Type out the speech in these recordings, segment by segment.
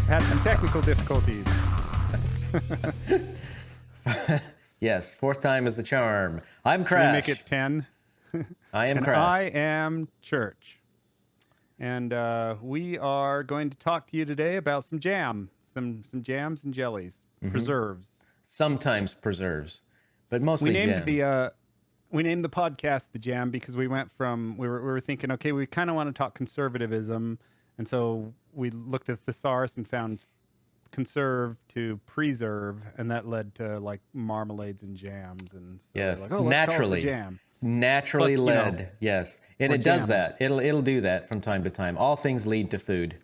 Had some technical difficulties. Yes, fourth time is a charm. I'm Should we make Crash. it 10? I am And Crash. I am Church. And we are going to talk to you today about some jam, some jams and jellies, preserves. Sometimes preserves, but We mostly named jam. we named the podcast The Jam because we went from we were thinking, okay, we kind of want to talk conservatism, and so we looked at thesaurus and found conserve to preserve, and that led to like marmalades and jams, and so Yes, we're like, oh, let's call it The Jam. naturally Plus, you know, led. Yes, and we're it does jamming. that. It'll do that from time to time. All things lead to food.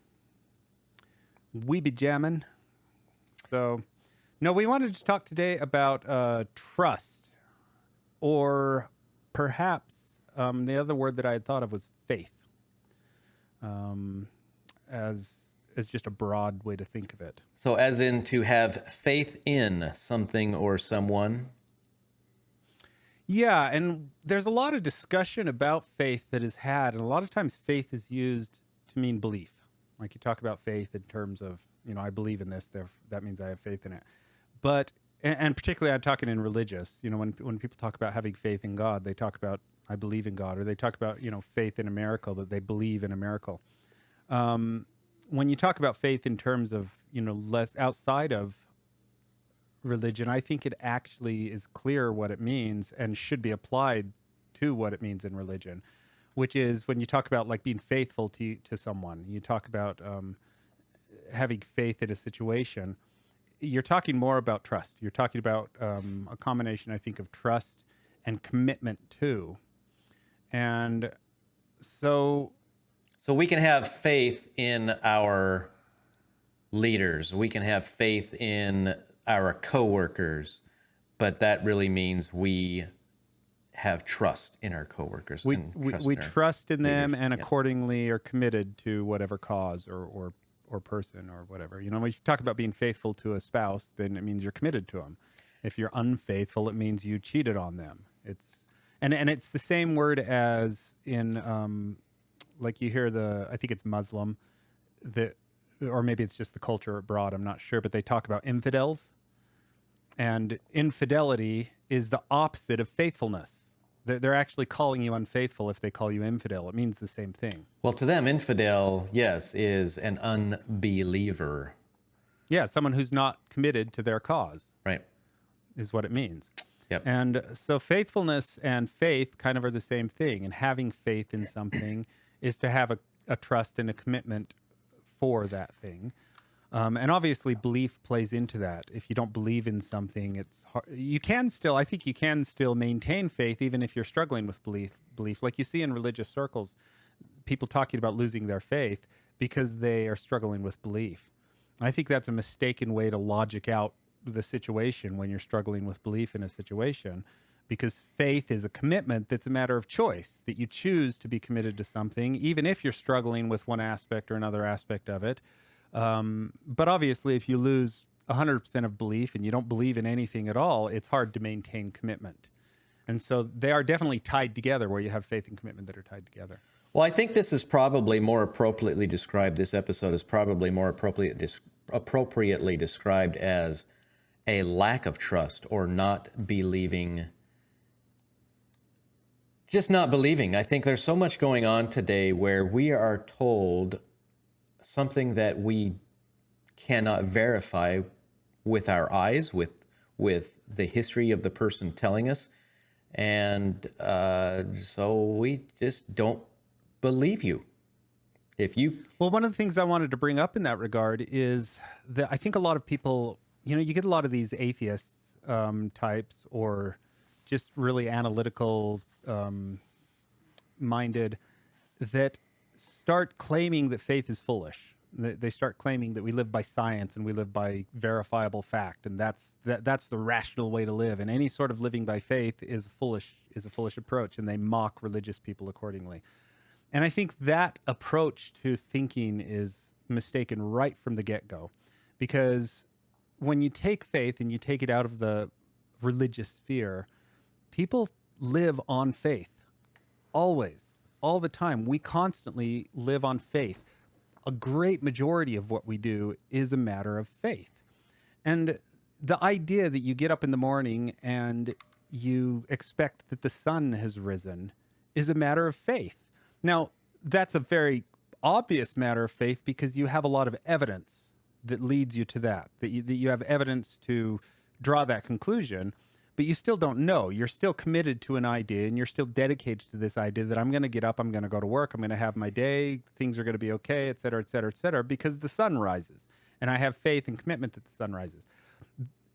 We be jamming. So, no, we wanted to talk today about trust, or perhaps the other word that I had thought of was faith, as just a broad way to think of it. So, as in to have faith in something or someone. Yeah, and there's a lot of discussion about faith that is had, and a lot of times faith is used to mean belief. Like you talk about faith in terms of, I believe in this, that means I have faith in it. But and particularly I'm talking in religious, when people talk about having faith in God, they talk about I believe in God, or they talk about, faith in a miracle, that they believe in a miracle. When you talk about faith in terms of, less outside of religion, I think it actually is clear what it means and should be applied to what it means in religion, which is when you talk about like being faithful to someone, you talk about having faith in a situation, you're talking more about trust. You're talking about a combination, I think, of trust and commitment too. And so We can have faith in our leaders. We can have faith in our coworkers, but that really means we have trust in our coworkers. we and we, trust we in our trust in them leaders. and Yeah. accordingly are committed to whatever cause or person or whatever. When you talk about being faithful to a spouse, then it means you're committed to them. If you're unfaithful, it means you cheated on them. And it's the same word as in like you hear I think it's Muslim, or maybe it's just the culture abroad, I'm not sure, but they talk about infidels. And infidelity is the opposite of faithfulness. They're actually calling you unfaithful if they call you infidel. It means the same thing. Well, to them, infidel, yes, is an unbeliever, Yeah, someone who's not committed to their cause right? is what it means. Yep. And so faithfulness and faith kind of are the same thing. And having faith in something is to have a trust and a commitment for that thing. And obviously belief plays into that. If you don't believe in something, it's hard. I think you can still maintain faith even if you're struggling with belief. Like you see in religious circles, people talking about losing their faith because they are struggling with belief. I think that's a mistaken way to logic out the situation when you're struggling with belief in a situation, because faith is a commitment that's a matter of choice, that you choose to be committed to something, even if you're struggling with one aspect or another aspect of it. But obviously, if you lose 100% of belief and you don't believe in anything at all, it's hard to maintain commitment. And so they are definitely tied together, where you have faith and commitment that are tied together. Well, I think this is probably more appropriately described. This episode is probably more appropriately described as a lack of trust or not believing. Just not believing. I think there's so much going on today where we are told something that we cannot verify with our eyes, with the history of the person telling us, and so we just don't believe you. Well, one of the things I wanted to bring up in that regard is that I think a lot of people, you get a lot of these atheists types, or just really analytical minded, that start claiming that faith is foolish. They start claiming that we live by science and we live by verifiable fact, and that's the rational way to live. And any sort of living by faith is a foolish approach, and they mock religious people accordingly. And I think that approach to thinking is mistaken right from the get-go, because when you take faith and you take it out of the religious sphere, people live on faith always, all the time. We constantly live on faith. a great majority of what we do is a matter of faith. And the idea that you get up in the morning and you expect that the sun has risen is a matter of faith. Now, that's a very obvious matter of faith because you have a lot of evidence that leads you to that you have evidence to draw that conclusion, but you still don't know. You're still committed to an idea and you're still dedicated to this idea that I'm going to get up, I'm going to go to work, I'm going to have my day, things are going to be okay, et cetera, et cetera, et cetera, because the sun rises. And I have faith and commitment that the sun rises.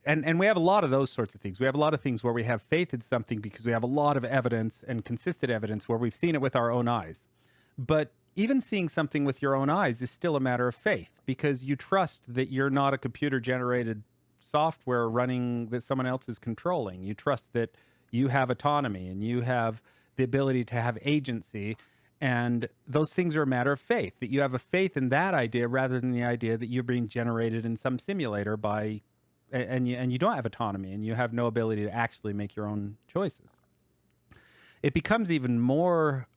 And we have a lot of those sorts of things. We have a lot of things where we have faith in something because we have a lot of evidence and consistent evidence where we've seen it with our own eyes. But even seeing something with your own eyes is still a matter of faith because you trust that you're not a computer generated software running that someone else is controlling. You trust that you have autonomy and you have the ability to have agency. And those things are a matter of faith, that you have a faith in that idea rather than the idea that you're being generated in some simulator by, and you don't have autonomy and you have no ability to actually make your own choices. It becomes even more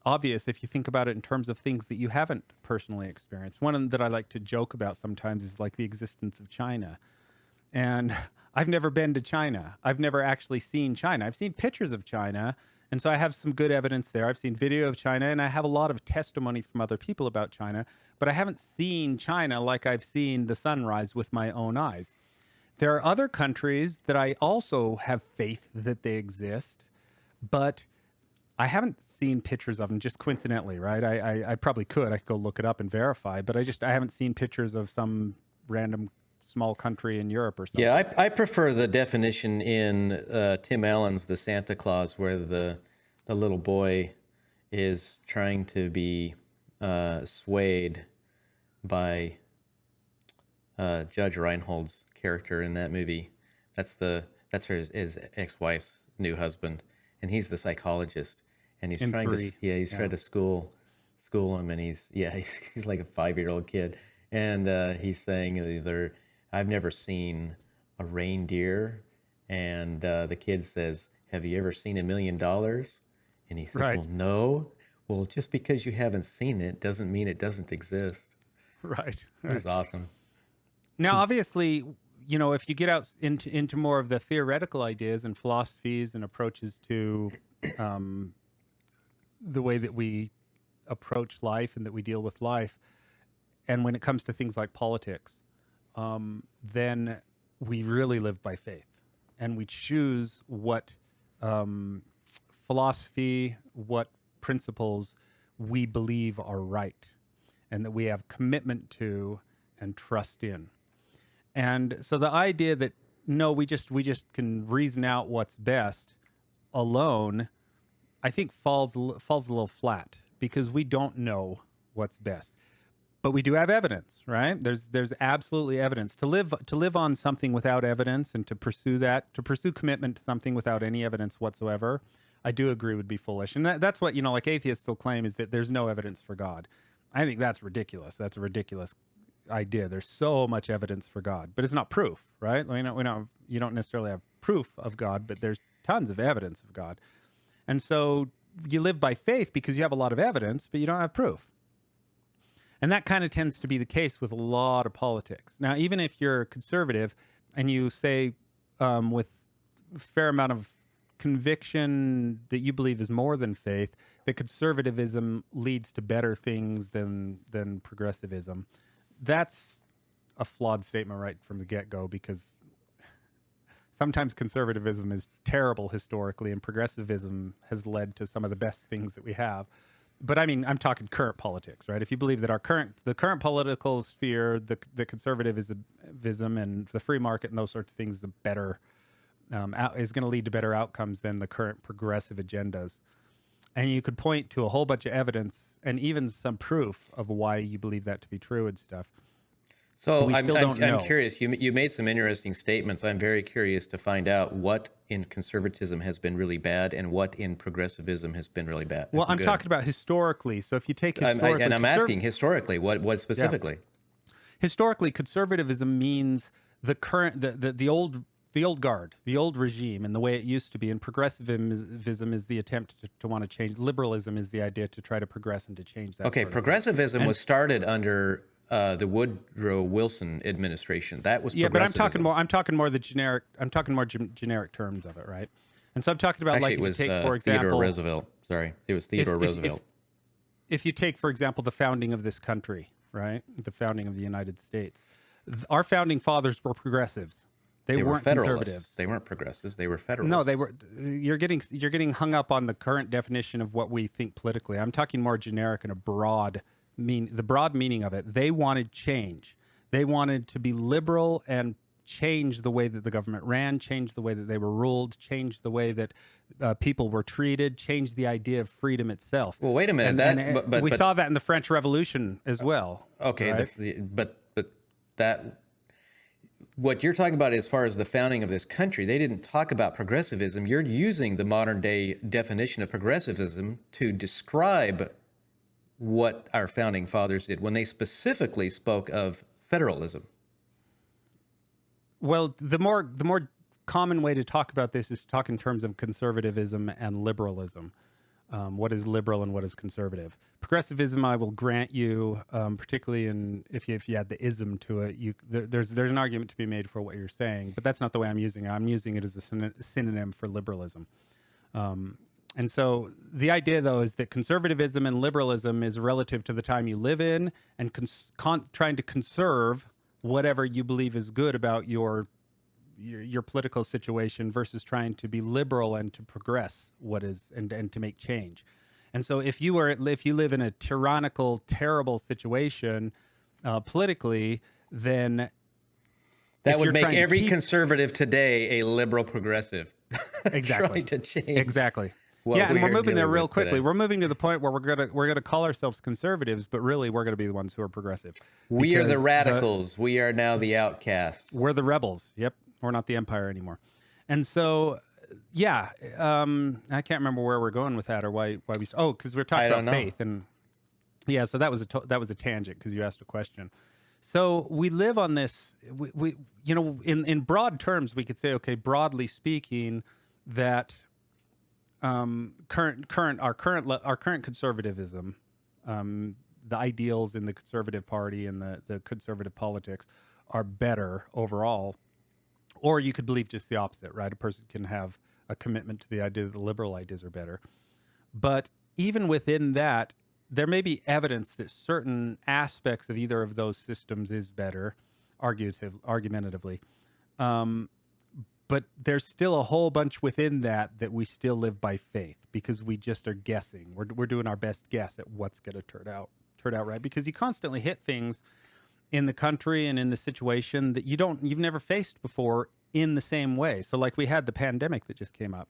obvious if you think about it in terms of things that you haven't personally experienced. One that I like to joke about sometimes is like the existence of China. And I've never been to China. I've never actually seen China. I've seen pictures of China, and so I have some good evidence there. I've seen video of China, and I have a lot of testimony from other people about China, but I haven't seen China like I've seen the sunrise with my own eyes. There are other countries that I also have faith that they exist, but I haven't seen pictures of them just coincidentally, right? I probably could. I could go look it up and verify, but I haven't seen pictures of some random small country in Europe or something. Yeah, I prefer the definition in Tim Allen's The Santa Claus, where the little boy is trying to be swayed by Judge Reinhold's character in that movie. That's his ex-wife's new husband, and he's the psychologist, and he's trying to school him, and he's like a 5-year-old kid, and he's saying either I've never seen a reindeer, and the kid says, "Have you ever seen $1 million?" And he says, Right. "Well, no." Well, just because you haven't seen it doesn't mean it doesn't exist. Right. It was awesome. Now, obviously, if you get out into more of the theoretical ideas and philosophies and approaches to the way that we approach life and that we deal with life, and when it comes to things like politics, then we really live by faith, and we choose what philosophy, what principles we believe are right, and that we have commitment to and trust in. And so the idea that no, we just can reason out what's best alone, I think falls a little flat because we don't know what's best. But we do have evidence, right? There's absolutely evidence. To live on something without evidence and to pursue commitment to something without any evidence whatsoever, I do agree would be foolish. And that's what, like atheists still claim is that there's no evidence for God. I think that's ridiculous. That's a ridiculous idea. There's so much evidence for God, but it's not proof, right? You don't necessarily have proof of God, but there's tons of evidence of God. And so you live by faith because you have a lot of evidence, but you don't have proof. And that kind of tends to be the case with a lot of politics. Now, even if you're conservative and you say with a fair amount of conviction that you believe is more than faith, that conservatism leads to better things than progressivism, that's a flawed statement right from the get-go, because sometimes conservatism is terrible historically and progressivism has led to some of the best things that we have. But I mean, I'm talking current politics, right? If you believe that the current political sphere, the conservatism and the free market and those sorts of things, the better is going to lead to better outcomes than the current progressive agendas. And you could point to a whole bunch of evidence and even some proof of why you believe that to be true and stuff. So we still don't know. I'm curious. You made some interesting statements. I'm very curious to find out what in conservatism has been really bad and what in progressivism has been really bad. Well, I'm talking about historically. So if you take historically, I'm asking historically, what specifically? Historically, conservatism means the old the old guard, the old regime, and the way it used to be. And progressivism is the attempt to want to change. Liberalism is the idea to try to progress and to change that. Okay, sort of thing. progressivism was started under the Woodrow Wilson administration. That was Yeah, but progressivism. I'm talking more the generic. I'm talking more generic terms of it, right? And so I'm talking about Actually, like it if was you take for Theodore example, Roosevelt. Sorry, it was Theodore Roosevelt. if you take for example the founding of this country, right? The founding of the United States. Our founding fathers were progressives. They They were weren't Federalists. conservatives. They weren't progressives. They were Federalists. No, they were. You're getting hung up on the current definition of what we think politically. I'm talking more generic and a broad the broad meaning of it. They wanted change. They wanted to be liberal and change the way that the government ran, change the way that they were ruled, change the way that people were treated, change the idea of freedom itself. Well, wait a minute. We saw that in the French Revolution as well. Okay, right? but that what you're talking about as far as the founding of this country, they didn't talk about progressivism. You're using the modern day definition of progressivism to describe what our founding fathers did when they specifically spoke of federalism. Well, the more common way to talk about this is to talk in terms of conservatism and liberalism. What is liberal and what is conservative? Progressivism, I will grant you, particularly if you add the ism to it, there's an argument to be made for what you're saying, but that's not the way I'm using it. I'm using it as a synonym for liberalism. And so the idea, though, is that conservatism and liberalism is relative to the time you live in and trying to conserve whatever you believe is good about your political situation versus trying to be liberal and to progress what is and to make change. And so if you live in a tyrannical, terrible situation politically, then that would make every conservative today a liberal progressive. Exactly. Trying to change. Exactly. Yeah, and we're moving there real quickly. We're moving to the point where we're gonna call ourselves conservatives, but really we're gonna be the ones who are progressive. We are the radicals. We are now the outcasts. We're the rebels. Yep. We're not the empire anymore. And so, yeah, I can't remember where we're going with that or why we. Because we're talking about faith, and yeah, so that was a tangent because you asked a question. So we live on this. We in broad terms, we could say, okay, broadly speaking, that our current conservatism, the ideals in the conservative party and the conservative politics are better overall. Or you could believe just the opposite, right? A person can have a commitment to the idea that the liberal ideas are better. But even within that, there may be evidence that certain aspects of either of those systems is better, argumentatively. But there's still a whole bunch within that we still live by faith because we just are guessing. We're doing our best guess at what's going to turn out right, because you constantly hit things in the country and in the situation that you've never faced before in the same way. So like we had the pandemic that just came up.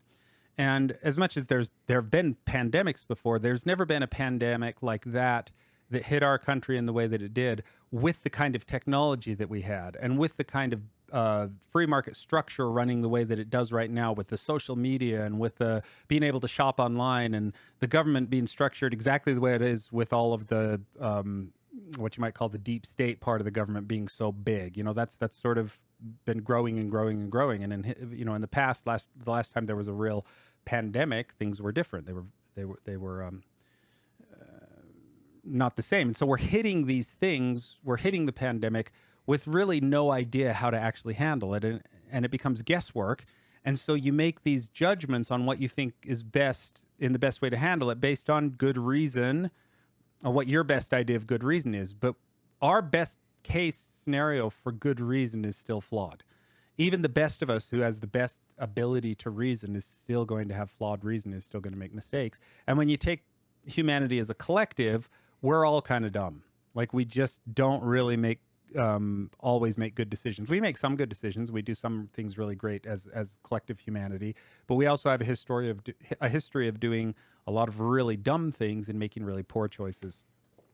And as much as there have been pandemics before, there's never been a pandemic like that hit our country in the way that it did with the kind of technology that we had and with the kind of free market structure running the way that it does right now with the social media and with the being able to shop online and the government being structured exactly the way it is with all of the what you might call the deep state part of the government being so big. That's sort of been growing and growing and growing. And in the past, the last time there was a real pandemic, things were different. They were not the same. And so we're hitting these things. We're hitting the pandemic with really no idea how to actually handle it, and it becomes guesswork. And so you make these judgments on what you think is best in the best way to handle it based on good reason, or what your best idea of good reason is. But our best case scenario for good reason is still flawed. Even the best of us who has the best ability to reason is still going to have flawed reason, is still going to make mistakes. And when you take humanity as a collective, we're all kind of dumb. Like we just don't really always make good decisions. We make some good decisions. We do some things really great as collective humanity, but we also have a history of doing a lot of really dumb things and making really poor choices.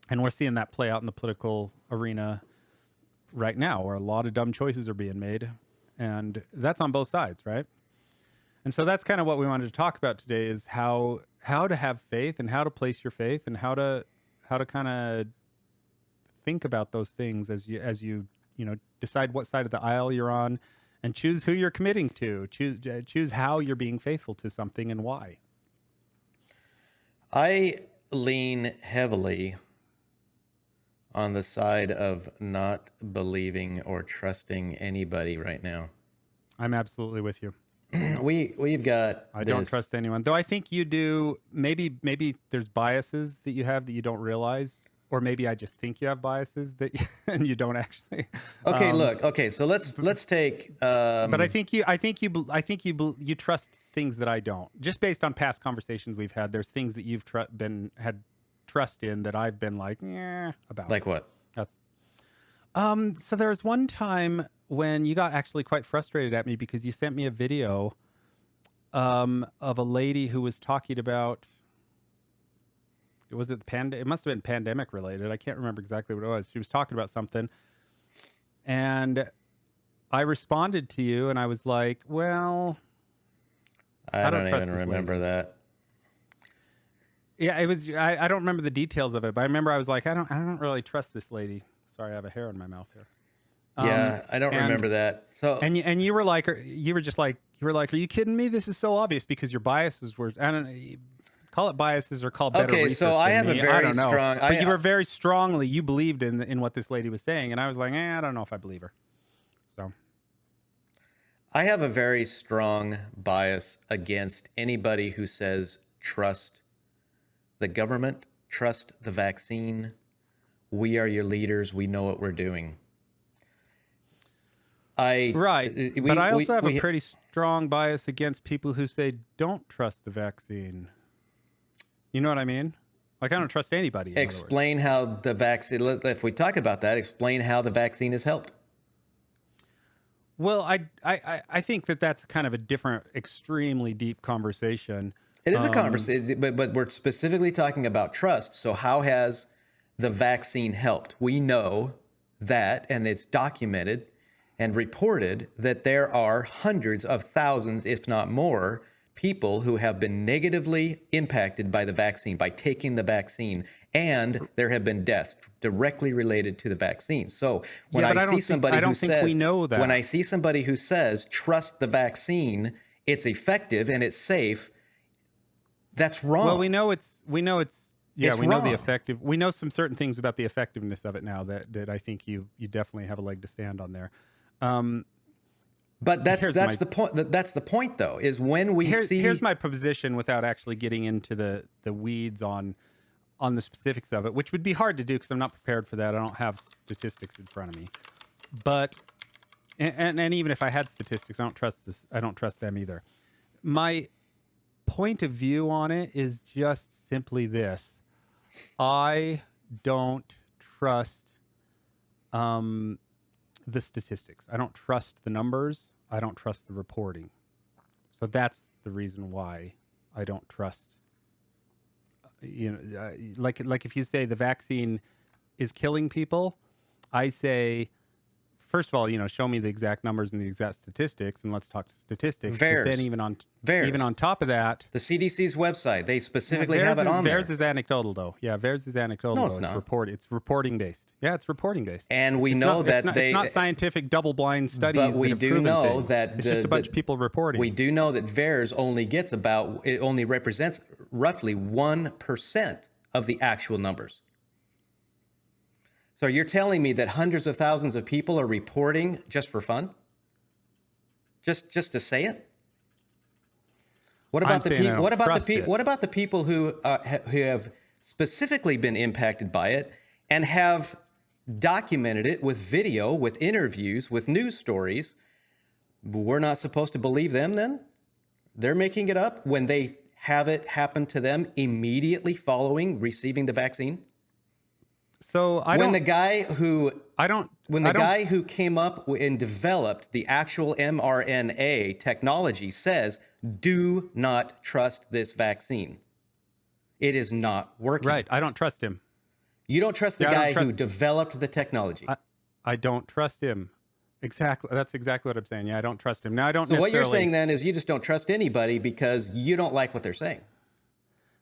And we're seeing that play out in the political arena right now, where a lot of dumb choices are being made, and that's on both sides, right? And so that's kind of what we wanted to talk about today, is how to have faith and how to place your faith and how to kind of think about those things as you decide what side of the aisle you're on and choose who you're committing to. Choose how you're being faithful to something and why. I lean heavily on the side of not believing or trusting anybody right now. I'm absolutely with you. We've got I don't this- trust anyone, though. I think you do. Maybe there's biases that you have that you don't realize, or maybe I just think you have biases that and you don't actually. Okay, look. Okay, so let's take. But I think you trust things that I don't. Just based on past conversations we've had, there's things that you've had trust in that I've been like, about. like what? That's. So there was one time when you got actually quite frustrated at me because you sent me a video of a lady who was talking about, was it it must have been pandemic related. I can't remember exactly what it was. She was talking about something, and I responded to you and I was like, well, I don't don't trust even this remember lady. that. Yeah, it was. I don't remember the details of it, but I remember I was like, I don't really trust this lady. Sorry, I have a hair in my mouth here. Yeah, I don't remember that. So And you were like, are you kidding me? This is so obvious because your biases were. I don't know. Call it biases or call it better Okay, research so I than have a me. very I don't know. strong- But you were very strongly. You believed in what this lady was saying, and I was like, I don't know if I believe her. So I have a very strong bias against anybody who says trust the government, trust the vaccine. We are your leaders. We know what we're doing. right, but I also have a pretty strong bias against people who say don't trust the vaccine. You know what I mean? Like I don't trust anybody. In other words. explain how the vaccine. If we talk about that, explain how the vaccine has helped. Well, I think that's kind of a different, extremely deep conversation. It is a conversation, but we're specifically talking about trust. So how has the vaccine helped? We know that, and it's documented and reported that there are hundreds of thousands, if not more, people who have been negatively impacted by the vaccine, by taking the vaccine, and there have been deaths directly related to the vaccine. So when Yeah, but I I don't see think- somebody I don't who think says, we know that. when I see somebody who says trust the vaccine, it's effective and it's safe, that's wrong. Well, we know it's yeah, It's we know the wrong. effective. We know some certain things about the effectiveness of it now that I think you definitely have a leg to stand on there. But that's Here's that's my- the point. That's the point, though, is when we see. Here's my position without actually getting into the weeds on the specifics of it, which would be hard to do because I'm not prepared for that. I don't have statistics in front of me. But and even if I had statistics, I don't trust this. I don't trust them either. My point of view on it is just simply this: I don't trust the statistics. I don't trust the numbers. I don't trust the reporting. So that's the reason why I don't trust. Like if you say the vaccine is killing people, I say, first of all, show me the exact numbers and the exact statistics, and let's talk statistics. VAERS. But then even on VAERS. top of that, the CDC's website, they specifically VAERS have it on there. VAERS is anecdotal, though. Yeah, VAERS is anecdotal. No, it's though. not. It's reporting based. Yeah, it's reporting based. And we It's know not- that it's not scientific double-blind studies. But we that have do proven know things. that it's just a bunch of people reporting. We do know that VAERS only represents roughly 1% of the actual numbers. So you're telling me that hundreds of thousands of people are reporting just for fun? Just to say it? What I'm about the saying I people? don't What about trust the it. people? What about the people who have specifically been impacted by it and have documented it with video, with interviews, with news stories? We're not supposed to believe them then? They're making it up when they have it happen to them immediately following receiving the vaccine? So When the guy who came up and developed the actual mRNA technology says, do not trust this vaccine. It is not working. right, I don't trust him. You don't trust the Yeah, I don't guy who trust- developed the technology. I don't trust him. Exactly. That's exactly what I'm saying. Yeah, I don't trust him. Now I don't. So what you're necessarily- saying then is you just don't trust anybody because you don't like what they're saying.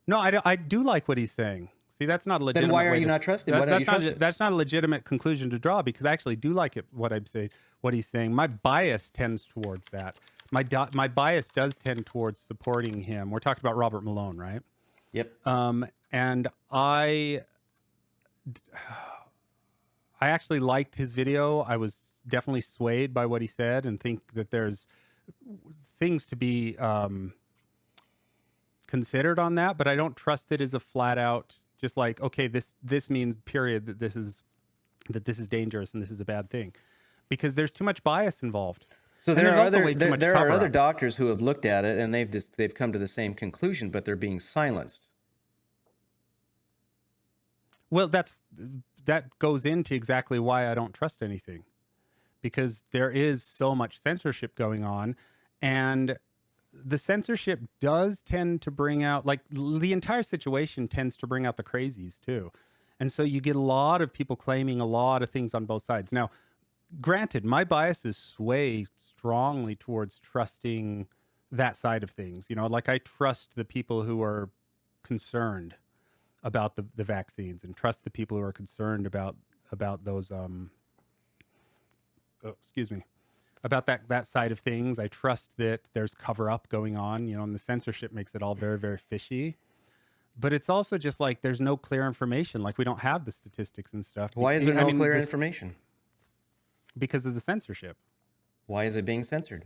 No, I do like what he's saying. See, that's not a legitimate. Then why are way you to- not trusted? that- Why don't you trust it? That's not a legitimate conclusion to draw because I actually do like it. What I'm saying, what he's saying, my bias tends towards that. My bias does tend towards supporting him. We're talking about Robert Malone, right? Yep. And I actually liked his video. I was definitely swayed by what he said and think that there's things to be considered on that, but I don't trust it as a flat out just like, okay, this means period that this is dangerous and this is a bad thing, because there's too much bias involved. So And there there's are also other way too much there are other cover-up. doctors who have looked at it and they've come to the same conclusion, but they're being silenced. Well, that goes into exactly why I don't trust anything, because there is so much censorship going on, and the censorship does tend to bring out, like, the entire situation tends to bring out the crazies too. And so you get a lot of people claiming a lot of things on both sides. Now, granted, my biases sway strongly towards trusting that side of things. You know, like I trust the people who are concerned about the vaccines and trust the people who are concerned about those about that side of things. I trust that there's cover up going on, you know, and the censorship makes it all very, very fishy. But it's also just like there's no clear information. Like we don't have the statistics and stuff. Why is there no clear this- information? Because of the censorship. Why is it being censored?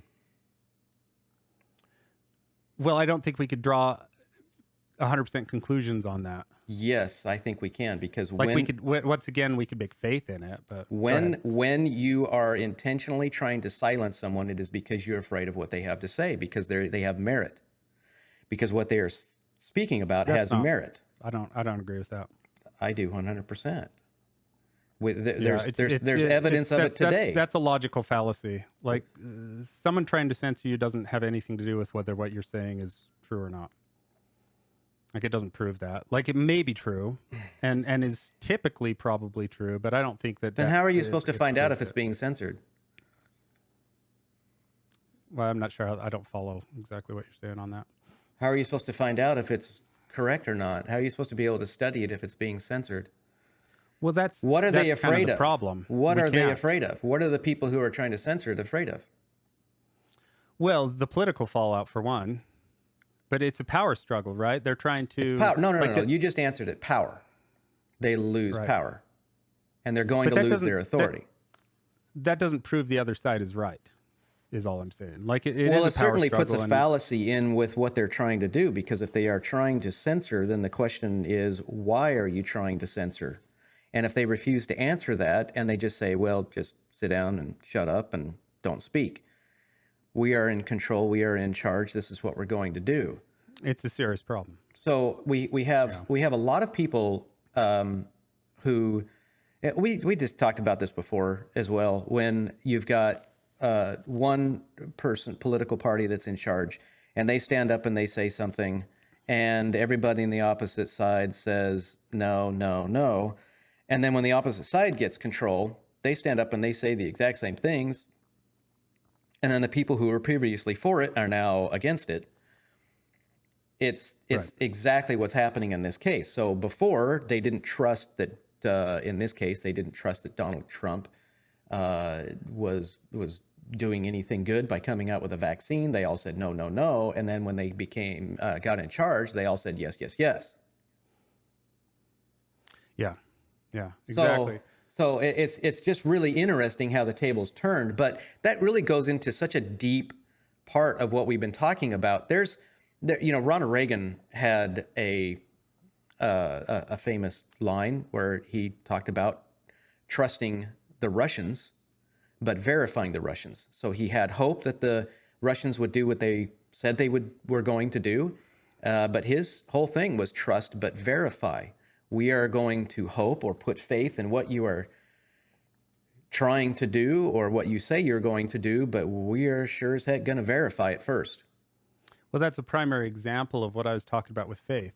Well, I don't think we could draw 100% conclusions on that. Yes, I think we can, because Like when we could, once again, we could make faith in it. But go ahead. when you are intentionally trying to silence someone, it is because you're afraid of what they have to say, because they have merit, because what they are speaking about That's has not- merit. I don't agree with that. I do 100%. With Yeah, there's evidence of it today. That's a logical fallacy. Like someone trying to censor you doesn't have anything to do with whether what you're saying is true or not. Like it doesn't prove that. Like it may be true, and is typically probably true, but I don't think that. Then that how are you it- supposed to it find out proves if it's it. being censored? Well, I'm not sure. I don't follow exactly what you're saying on that. How are you supposed to find out if it's correct or not? How are you supposed to be able to study it if it's being censored? Well, that's What are they that's kind afraid the of? problem. What We are they can't. afraid of? What are the people who are trying to censor it afraid of? Well, the political fallout for one, but it's a power struggle, right? They're trying to Power. No. like, You just answered it. Power. They lose Right. power, and they're going But to that lose doesn't- their authority. that doesn't prove the other side is right. Is all I'm saying. Like it Well, is it a power certainly puts a struggle, and- fallacy in with what they're trying to do, because if they are trying to censor, then the question is, why are you trying to censor? And if they refuse to answer that and they just say, well, just sit down and shut up and don't speak, we are in control, we are in charge, this is what we're going to do. It's a serious problem. So we have a lot of people who we just talked about this before as well. When you've got one person, political party that's in charge, and they stand up and they say something, and everybody in the opposite side says no, no, no, and then when the opposite side gets control, they stand up and they say the exact same things, and then the people who were previously for it are now against it. It's Right. exactly what's happening in this case. So before, they didn't trust that. In this case, they didn't trust that Donald Trump was doing anything good by coming out with a vaccine. They all said no, no, no. And then when they got in charge, they all said yes, yes, yes. Yeah, yeah, exactly. So it's just really interesting how the tables turned. But that really goes into such a deep part of what we've been talking about. Ronald Reagan had a famous line where he talked about trusting the Russians, but verifying the Russians. So he had hope that the Russians would do what they said they were going to do, but his whole thing was trust but verify. We are going to hope or put faith in what you are trying to do or what you say you're going to do, but we are sure as heck going to verify it first. Well, that's a primary example of what I was talking about with faith.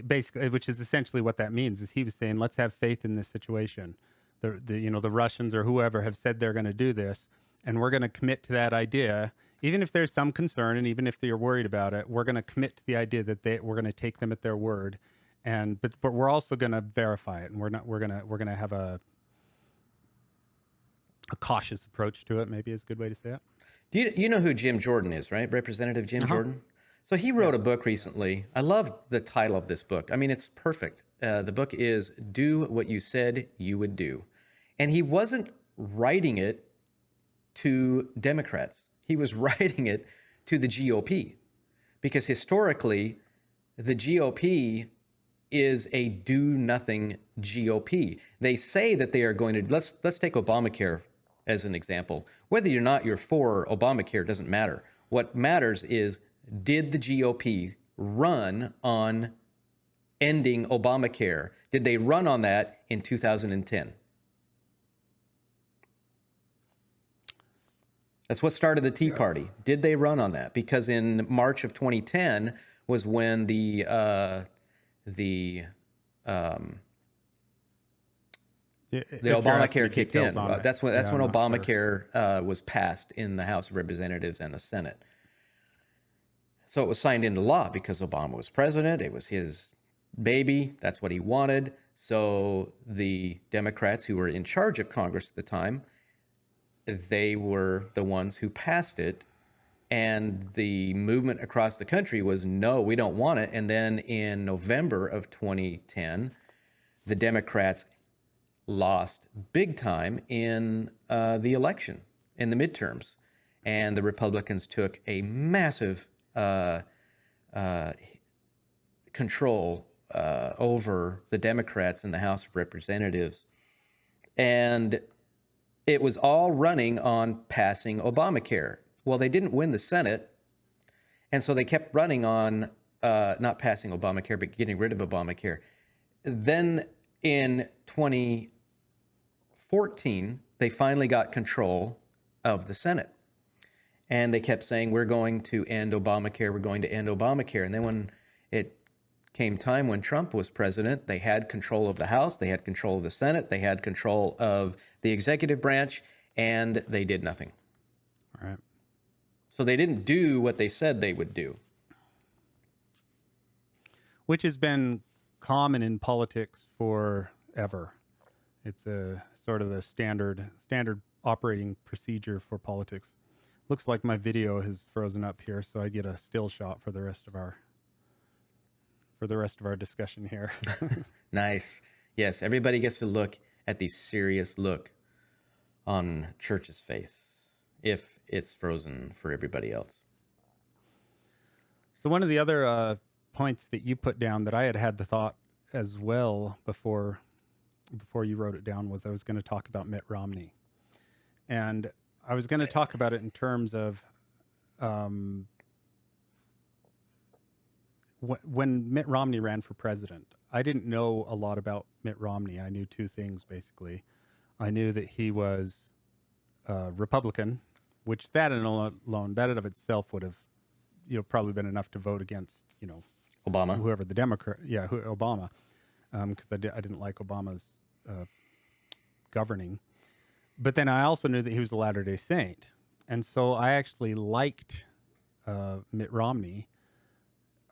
Basically, which is essentially what that means. Is he was saying, let's have faith in this situation. The Russians or whoever have said they're going to do this, and we're going to commit to that idea, even if there's some concern and even if they're worried about it. We're going to commit to the idea that we're going to take them at their word, But we're also going to verify it, and we're going to have a cautious approach to it. Maybe is a good way to say it. Do you know who Jim Jordan is, right? Representative Jim Jordan. So he wrote a book recently. I love the title of this book. I mean, it's perfect. The book is "Do What You Said You Would Do," and he wasn't writing it to Democrats. He was writing it to the GOP, because historically, the GOP is a do-nothing GOP. They say that they are going to, let's take Obamacare as an example. Whether or not you're for Obamacare doesn't matter. What matters is, did the GOP run on ending Obamacare? Did they run on that in 2010? That's what started the Tea Party. Did they run on that? Because in March of 2010 was when the Obamacare kicked in. That's when Obamacare was passed in the House of Representatives and the Senate. So it was signed into law because Obama was president. It was his baby. That's what he wanted. So the Democrats who were in charge of Congress at the time, they were the ones who passed it. And the movement across the country was, no, we don't want it. And then in November of 2010, the Democrats lost big time in the election, in the midterms. And the Republicans took a massive control over the Democrats in the House of Representatives. And it was all running on passing Obamacare. Well, they didn't win the Senate, and so they kept running on not passing Obamacare, but getting rid of Obamacare. Then in 2014, they finally got control of the Senate. And they kept saying, we're going to end Obamacare, we're going to end Obamacare. And then when it came time when Trump was president, they had control of the House, they had control of the Senate, they had control of the executive branch, and they did nothing. All right. So they didn't do what they said they would do. Which has been common in politics forever. It's a sort of the standard operating procedure for politics. Looks like my video has frozen up here, so I get a still shot for the rest of our discussion here. Nice. Yes, everybody gets to look at the serious look on Church's face, if it's frozen for everybody else. So one of the other points that you put down that I had the thought as well before you wrote it down was I was going to talk about Mitt Romney. And I was going to talk about it in terms of when Mitt Romney ran for president. I didn't know a lot about Mitt Romney. I knew two things, basically. I knew that he was Republican, which that in of itself would have, probably been enough to vote against, Obama, whoever the Democrat, Obama, because I didn't like Obama's governing. But then I also knew that he was a Latter-day Saint, and so I actually liked Mitt Romney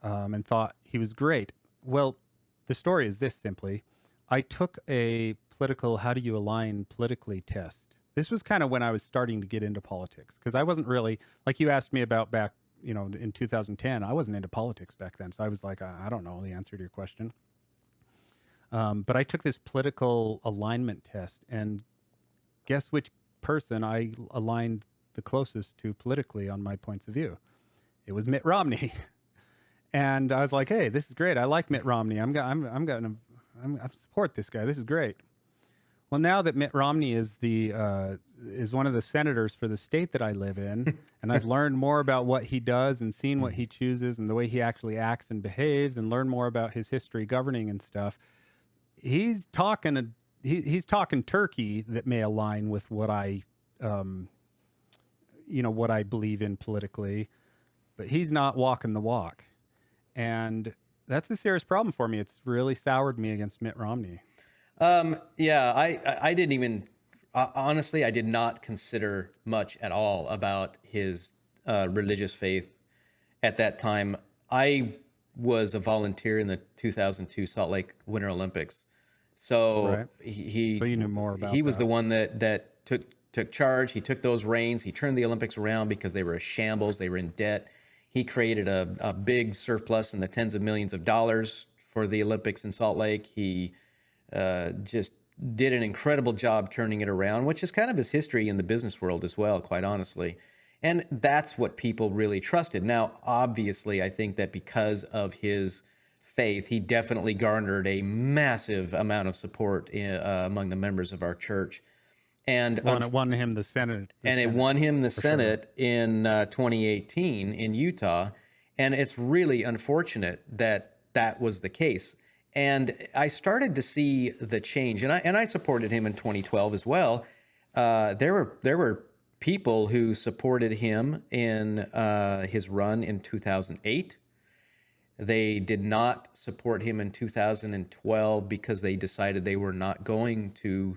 and thought he was great. Well, the story is this simply: I took a political how do you align politically test. This was kind of when I was starting to get into politics, because I wasn't really, like you asked me about back, in 2010, I wasn't into politics back then. So I was like, I don't know the answer to your question. But I took this political alignment test, and guess which person I aligned the closest to politically on my points of view? It was Mitt Romney. And I was like, hey, this is great. I like Mitt Romney. I support this guy. This is great. Well, now that Mitt Romney is one of the senators for the state that I live in, and I've learned more about what he does and seen what he chooses and the way he actually acts and behaves, and learned more about his history governing and stuff, he's talking turkey that may align with what I what I believe in politically, but he's not walking the walk, and that's a serious problem for me. It's really soured me against Mitt Romney. Yeah, I didn't even, honestly, I did not consider much at all about his religious faith at that time. I was a volunteer in the 2002 Salt Lake Winter Olympics. So Right. he So you knew more he about was that. the one that took charge. He took those reins. He turned the Olympics around because they were a shambles. They were in debt. He created a big surplus in the tens of millions of dollars for the Olympics in Salt Lake. He just did an incredible job turning it around, which is kind of his history in the business world as well, quite honestly. And that's what people really trusted. Now, obviously, I think that because of his faith, he definitely garnered a massive amount of support among the members of our church. And Well, and it won him the Senate. and it won him the for sure. Senate in 2018 in Utah. And it's really unfortunate that that was the case. And I started to see the change, and I supported him in 2012 as well. There were people who supported him in his run in 2008. They did not support him in 2012 because they decided they were not going to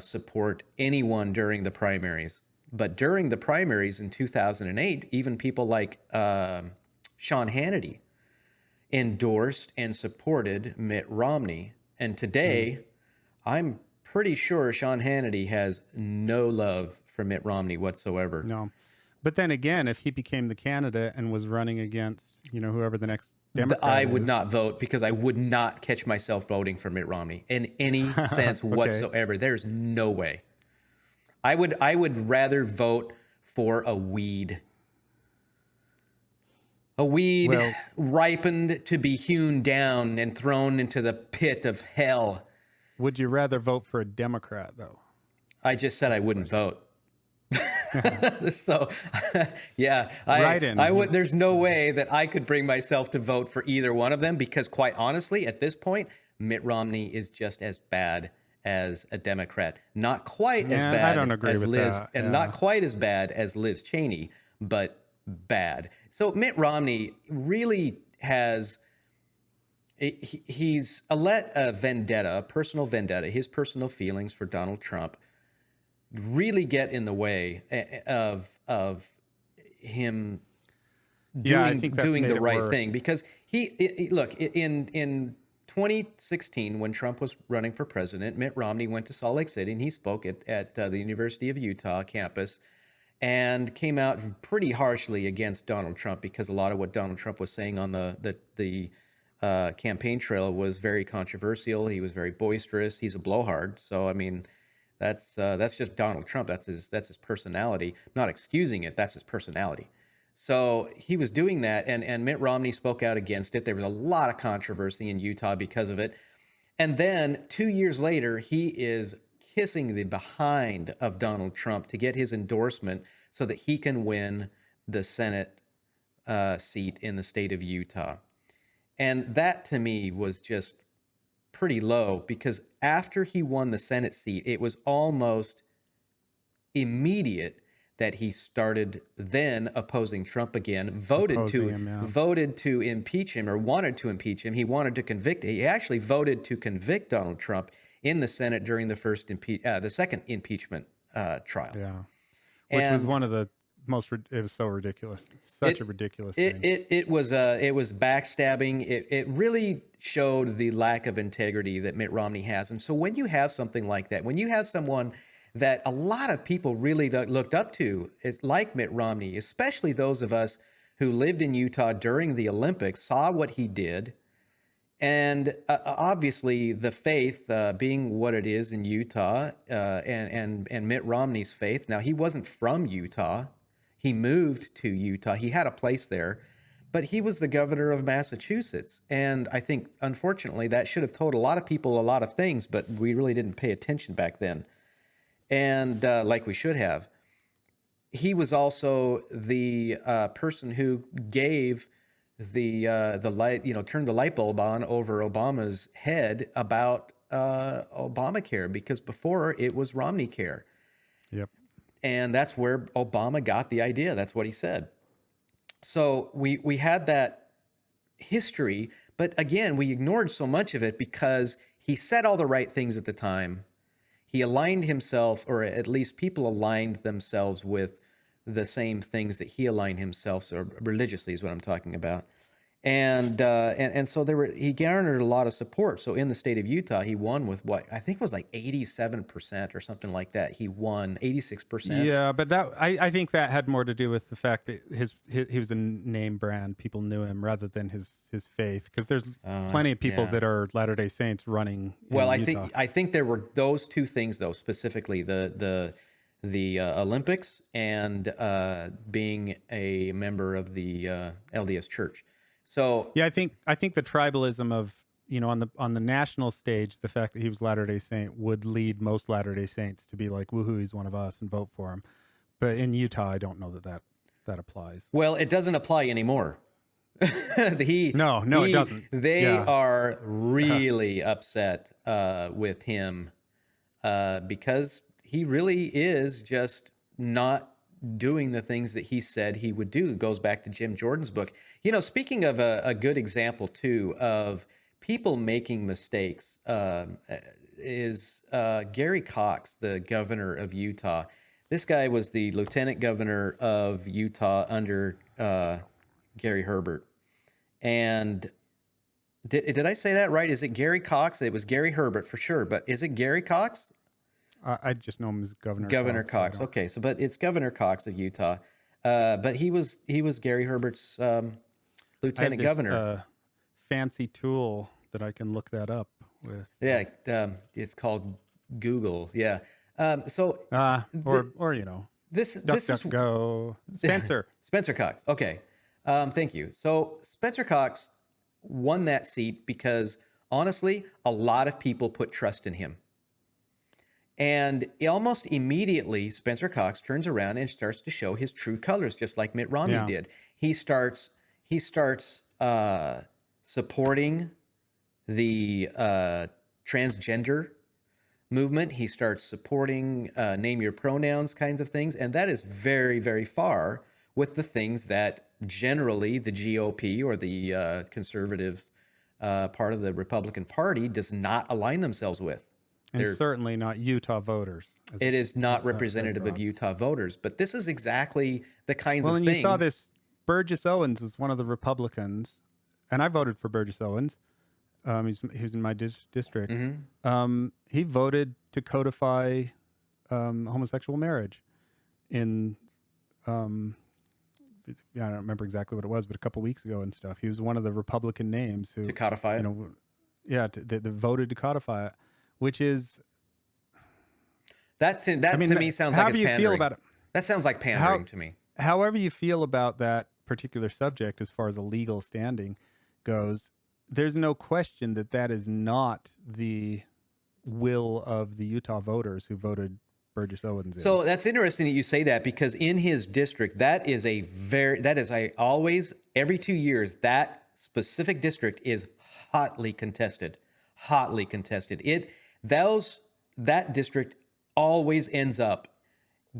support anyone during the primaries. But during the primaries in 2008, even people like Sean Hannity endorsed and supported Mitt Romney. And today, I'm pretty sure Sean Hannity has no love for Mitt Romney whatsoever. No. But then again, if he became the candidate and was running against, whoever the next Democrat I would is, not vote because I would not catch myself voting for Mitt Romney in any sense whatsoever. There's no way. I would rather vote for a weed. A weed Well- ripened to be hewn down and thrown into the pit of hell. Would you rather vote for a Democrat, though? I just said I wouldn't vote. So, yeah, Write-in. I would. There's no way that I could bring myself to vote for either one of them because, quite honestly, at this point, Mitt Romney is just as bad as a Democrat. Not quite as Yeah, I bad don't agree as with Liz, that, and yeah. not quite as bad as Liz Cheney, but bad. So Mitt Romney really has. He's let a vendetta, a personal vendetta, his personal feelings for Donald Trump really get in the way of him Yeah, I doing think that's doing made the it right worse. thing because look in 2016 when Trump was running for president, Mitt Romney went to Salt Lake City and he spoke at the University of Utah campus and came out pretty harshly against Donald Trump because a lot of what Donald Trump was saying on the campaign trail was very controversial. He was very boisterous. He's a blowhard. So I mean, that's just Donald Trump. That's his personality. I'm not excusing it. That's his personality. So he was doing that, and Mitt Romney spoke out against it. There was a lot of controversy in Utah because of it. And then 2 years later, he is kissing the behind of Donald Trump to get his endorsement so that he can win the Senate seat in the state of Utah. And that to me was just pretty low because after he won the Senate seat, it was almost immediate that he started then opposing Trump again, voted Opposing him, yeah. to impeach him or wanted to impeach him. He wanted to convict. He actually voted to convict Donald Trump in the Senate during the second impeachment trial. Yeah. Which was And one of the most, it was so ridiculous. Such a ridiculous thing. It was backstabbing. It really showed the lack of integrity that Mitt Romney has. And so when you have something like that, when you have someone that a lot of people really looked up to, it's like Mitt Romney, especially those of us who lived in Utah during the Olympics, saw what he did. And obviously, the faith being what it is in Utah, and Mitt Romney's faith. Now, he wasn't from Utah. He moved to Utah. He had a place there, but he was the governor of Massachusetts. And I think, unfortunately, that should have told a lot of people a lot of things, but we really didn't pay attention back then. And like we should have. He was also the person who gave the light, turned the light bulb on over Obama's head about Obamacare, because before it was Romney Care. Yep. And that's where Obama got the idea. That's what he said. So we had that history, but again, we ignored so much of it because he said all the right things at the time. He aligned himself, or at least people aligned themselves with the same things that he aligned himself, so religiously is what I'm talking about. And so he garnered a lot of support. So in the state of Utah, he won with what I think was like 87% or something like that. He won 86%. Yeah, but I think that had more to do with the fact that he was a name brand. People knew him rather than his faith. Because there's plenty of people Yeah. that are Latter-day Saints running in Well, Utah. I think there were those two things though, specifically the Olympics and being a member of the LDS Church. So Yeah, I think the tribalism of, on the national stage, the fact that he was Latter-day Saint would lead most Latter-day Saints to be like, woohoo, he's one of us, and vote for him. But in Utah, I don't know that applies. well, it doesn't apply anymore. No, it doesn't. They Yeah. are really upset with him because he really is just not doing the things that he said he would do. It goes back to Jim Jordan's book. Speaking of a good example too of people making mistakes, is Gary Cox, the governor of Utah. This guy was the lieutenant governor of Utah under Gary Herbert. And did I say that right? Is it Gary Cox? It was Gary Herbert for sure, but is it Gary Cox? I just know him as Governor Cox. Cox. Okay, so but it's Governor Cox of Utah. But he was Gary Herbert's I have lieutenant this governor. fancy tool that I can look that up with. Yeah, it's called Google. Yeah. So Or this is DuckDuckGo. Spencer. Spencer Cox. Okay. Thank you. So Spencer Cox won that seat because honestly, a lot of people put trust in him. And almost immediately, Spencer Cox turns around and starts to show his true colors, just like Mitt Romney Yeah. did. He starts supporting the transgender movement. He starts supporting name your pronouns kinds of things, and that is very, very far with the things that generally the GOP or the conservative part of the Republican Party does not align themselves with. And certainly not Utah voters. It is not representative of Utah voters, but this is exactly the kinds of and things. you saw this. Burgess Owens is one of the Republicans, and I voted for Burgess Owens. He was in my district. He voted to codify homosexual marriage in I don't remember exactly what it was, but a couple weeks ago and stuff. He was one of the Republican names who to codify it. That voted to codify it, which is to me sounds how like do it's you feel pandering. about it? That sounds like pandering to me. However you feel about that particular subject, as far as a legal standing goes, there's no question that that is not the will of the Utah voters who voted Burgess Owens in. So that's interesting that you say that, because in his district, every 2 years, that specific district is hotly contested. That district always ends up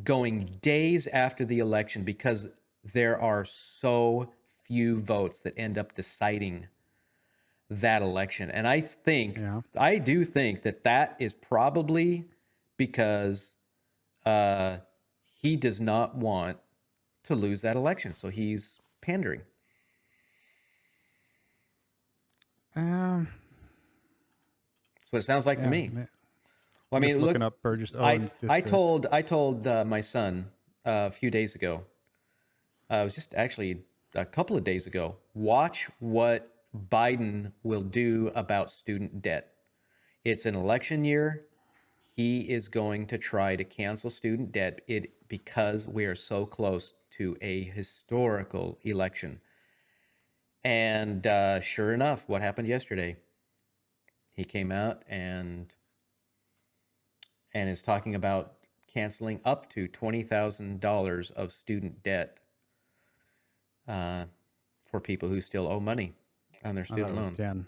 going days after the election because there are so few votes that end up deciding that election. And I do think that is probably because he does not want to lose that election. So he's pandering. Um, That's what it sounds like to me. Well, I mean, just looking up Burgess Owens. I told my son a few days ago. It was just actually a couple of days ago. Watch what Biden will do about student debt. It's an election year. He is going to try to cancel student debt because we are so close to a historical election. And sure enough, what happened yesterday? He came out and is talking about canceling up to $20,000 of student debt for people who still owe money on their student loans. 10.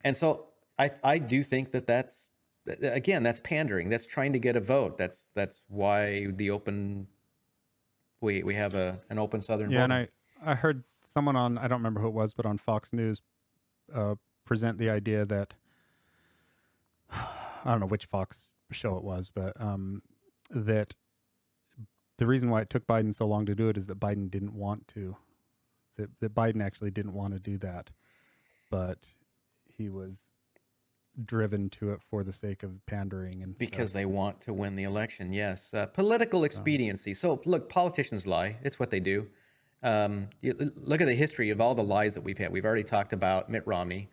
And so I do think that's pandering. That's trying to get a vote. That's why we have an open Southern vote. Yeah, and I heard someone on, I don't remember who it was, but on Fox News present the idea that, I don't know which Fox show it was, but that the reason why it took Biden so long to do it is that Biden didn't want to. that Biden actually didn't want to do that, but he was driven to it for the sake of pandering and Because stuff. they want to win the election. Yes, political expediency. So look, politicians lie. It's what they do. Look at the history of all the lies that we've had. We've already talked about Mitt Romney.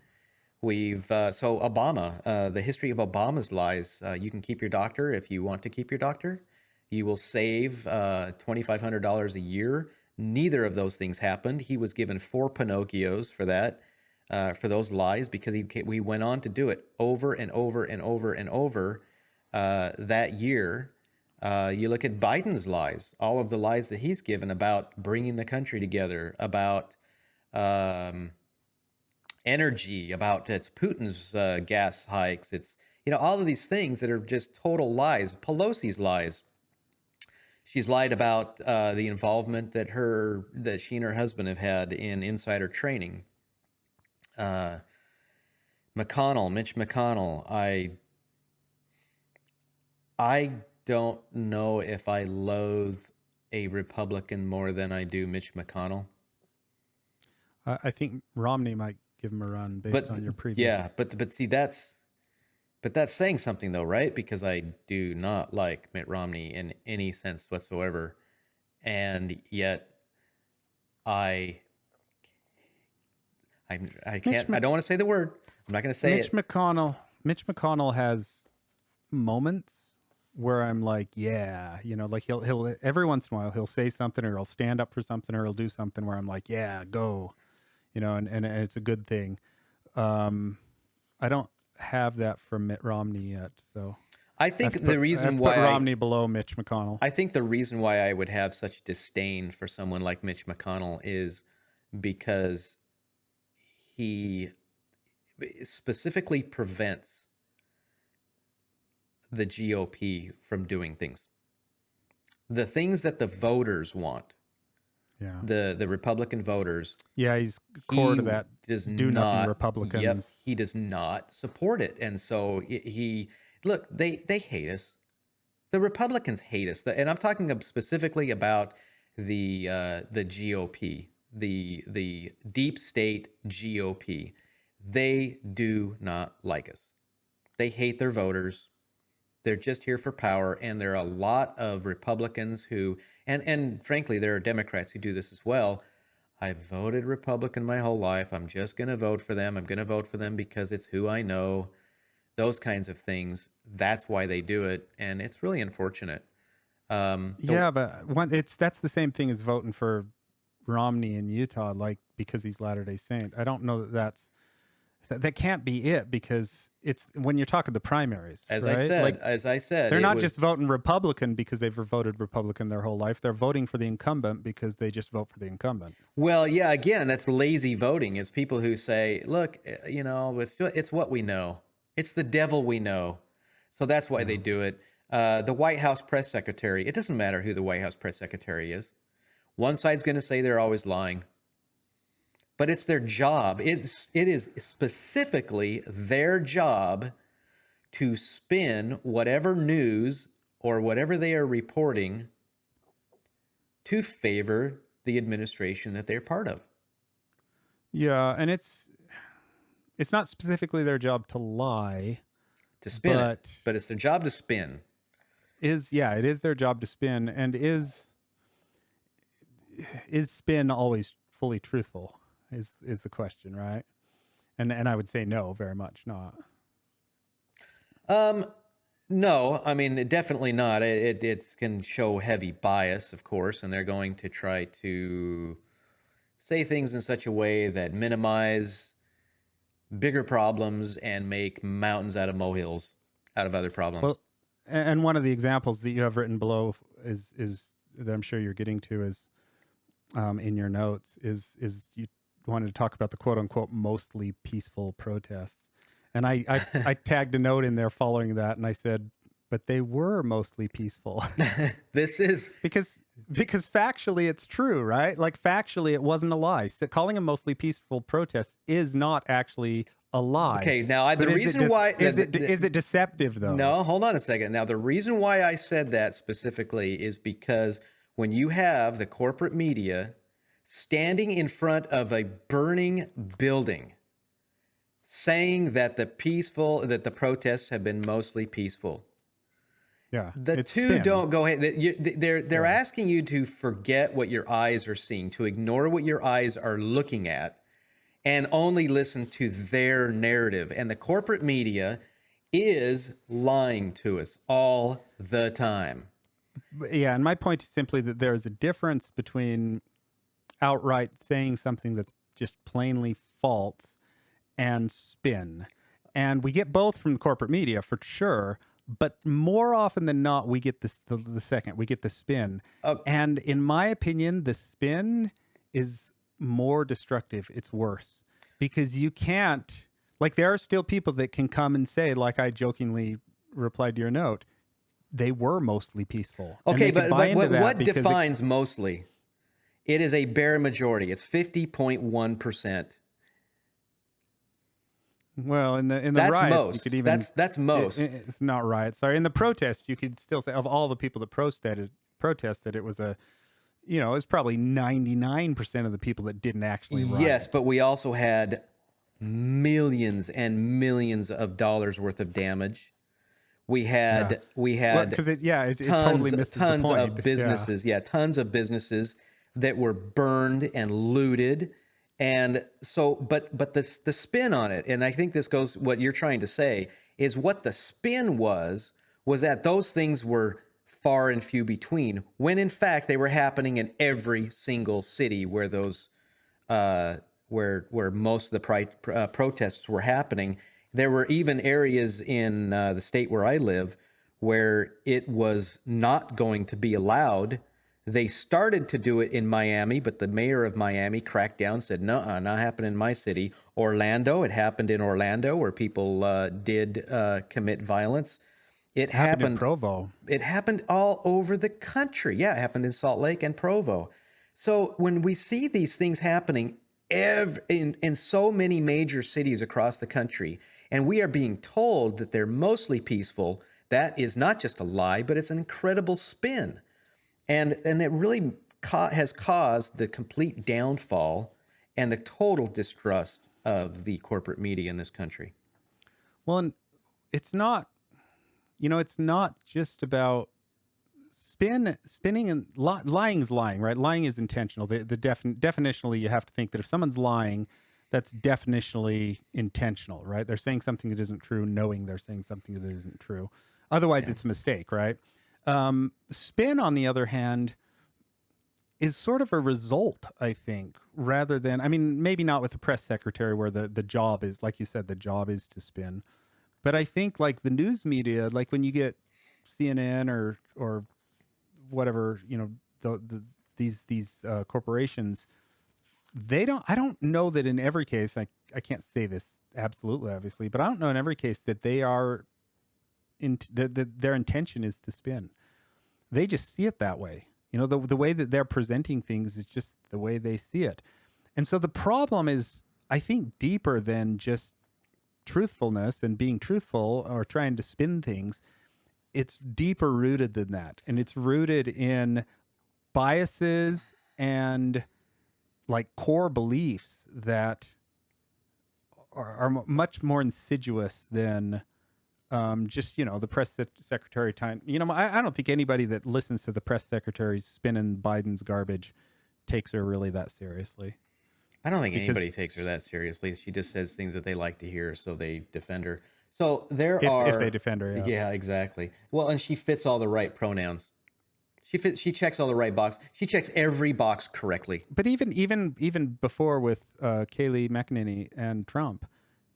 So Obama, the history of Obama's lies. You can keep your doctor if you want to keep your doctor. You will save $2,500 a year. Neither of those things happened. He was given 4 Pinocchios for that, for those lies, because we went on to do it over and over and over and over that year. You look at Biden's lies, all of the lies that he's given about bringing the country together, about energy, about it's Putin's gas hikes. It's, all of these things that are just total lies. Pelosi's lies. She's lied about the involvement that she and her husband have had in insider training. Mitch McConnell, I don't know if I loathe a Republican more than I do Mitch McConnell. I think Romney might give him a run based on your previous. Yeah, but see, that's saying something though, right? Because I do not like Mitt Romney in any sense whatsoever, and yet I can't. I don't want to say the word. I'm not going to say it. Mitch McConnell has moments where I'm like, yeah, like he'll every once in a while he'll say something, or he'll stand up for something, or he'll do something where I'm like, yeah, go, and it's a good thing. I don't have that from Mitt Romney yet, so I think I have to put Romney below Mitch McConnell. I think the reason why I would have such disdain for someone like Mitch McConnell is because he specifically prevents the GOP from doing things. The things that the voters want. Yeah. The Republican voters. Yeah, he's core to that. Nothing Republicans. Yep, he does not support it, and so look. They hate us. The Republicans hate us, and I'm talking specifically about the GOP, the deep state GOP. They do not like us. They hate their voters. They're just here for power, and there are a lot of Republicans who, and frankly, there are Democrats who do this as well. I voted Republican my whole life. I'm just going to vote for them. I'm going to vote for them because it's who I know. Those kinds of things. That's why they do it, and it's really unfortunate. Yeah, but that's the same thing as voting for Romney in Utah, like because he's Latter-day Saint. I don't know that can't be it, because it's when you're talking the primaries. As right? I said, they're not just voting Republican because they've voted Republican their whole life. They're voting for the incumbent because they just vote for the incumbent. Well, yeah, again, that's lazy voting. It's people who say, look, it's what we know. It's the devil we know. So that's why they do it. The White House press secretary, it doesn't matter who the White House press secretary is. One side's going to say they're always lying. But it's their job. It is specifically their job to spin whatever news or whatever they are reporting to favor the administration that they're part of. Yeah, and it's not specifically their job to lie. To spin but it's their job to spin. It is their job to spin, and is spin always fully truthful? Is the question, right? And I would say no, very much not. No, I mean, definitely not. It can show heavy bias, of course, and they're going to try to say things in such a way that minimize bigger problems and make mountains out of molehills out of other problems. Well, and one of the examples that you have written below is that I'm sure you're getting to is in your notes is you wanted to talk about the quote unquote mostly peaceful protests. And I tagged a note in there following that, and I said, but they were mostly peaceful. This is because factually it's true, right? Like factually it wasn't a lie. So calling them mostly peaceful protests is not actually a lie. Okay, now the reason why is it deceptive though? No, hold on a second. Now the reason why I said that specifically is because when you have the corporate media standing in front of a burning building saying that the protests have been mostly peaceful. Yeah, The it's two spin. don't go ahead. They're asking you to forget what your eyes are seeing, to ignore what your eyes are looking at, and only listen to their narrative. And the corporate media is lying to us all the time. Yeah, and my point is simply that there is a difference between outright saying something that's just plainly false and spin. And we get both from the corporate media for sure, but more often than not, we get this the second, we get the spin. Oh, And in my opinion, the spin is more destructive. It's worse because you can't, like, there are still people that can come and say, like I jokingly replied to your note, they were mostly peaceful. And okay, they could but, buy into that what because defines mostly? It is a bare majority. It's 50.1%. well, in the That's riots, you most. could even That's most. it's not riots. Sorry, in the protest, you could still say of all the people that protested, it was it was probably 99% of the people that didn't actually riot. Yes, but we also had millions and millions of dollars worth of damage. We Yeah. had Because it totally misses the tons point. of businesses, tons of businesses that were burned and looted. And so, but the spin on it, and I think this goes what you're trying to say is what the spin was that those things were far and few between, when in fact they were happening in every single city where those where most of the protests were happening. There were even areas in the state where I live where it was not going to be allowed. They started to do it in Miami, but the mayor of Miami cracked down, said, no, not happening in my city. Orlando, it happened in Orlando where people did commit violence. It Happened in happened. Provo. It happened all over the country. Yeah, it happened in Salt Lake and Provo. So when we see these things happening in so many major cities across the country, and we are being told that they're mostly peaceful, that is not just a lie, but it's an incredible spin. And it really has caused the complete downfall and the total distrust of the corporate media in this country. Well, and it's not, it's not just about spinning and lying's lying, right? Lying is intentional. Definitionally, you have to think that if someone's lying, that's definitionally intentional, right? They're saying something that isn't true, knowing they're saying something that isn't true. Otherwise, it's a mistake, right? Spin, on the other hand, is sort of a result, I think, rather than, I mean, maybe not with the press secretary where the job is, like you said, the job is to spin. But I think like the news media, like when you get CNN or whatever, these corporations, I don't know that in every case, I can't say this absolutely obviously, but I don't know in every case that they are that their intention is to spin. They just see it that way. The way that they're presenting things is just the way they see it. And so the problem is, I think, deeper than just truthfulness and being truthful or trying to spin things. It's deeper rooted than that. And it's rooted in biases and like core beliefs that are much more insidious than just the press secretary time. I don't think anybody that listens to the press secretary spinning Biden's garbage takes her really that seriously. I don't think Because anybody takes her that seriously. She just says things that they like to hear, so they defend her. So there if are, they defend her, yeah. yeah, exactly. Well, and she fits all the right pronouns. She checks all the right box. She checks every box correctly. But even before with Kayleigh McEnany and Trump,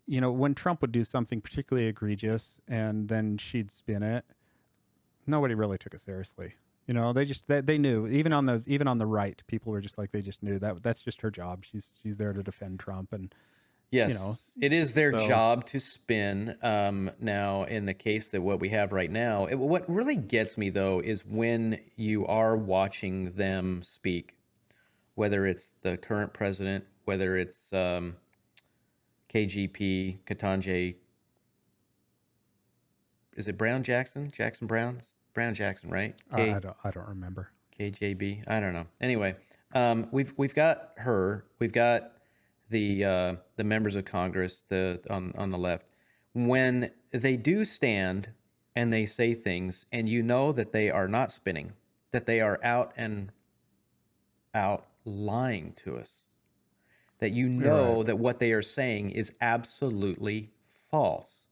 when Trump would do something particularly egregious and then she'd spin it, nobody really took it seriously. They knew, even on the right, people were just like, they just knew that's just her job. She's there to defend Trump. And Yes, it is their so- job to spin. Now, in the case that what we have right now, what really gets me though is when you are watching them speak, whether it's the current president, whether it's KGP, Ketanji, is it Brown Jackson? Jackson Brown? Brown Jackson, right? I don't remember. KJB? I don't know. Anyway, We've got her. We've got the members of Congress on the left. When they do stand and they say things, and you know that they are not spinning, that they are out lying to us, that you know Right. that what they are saying is absolutely false.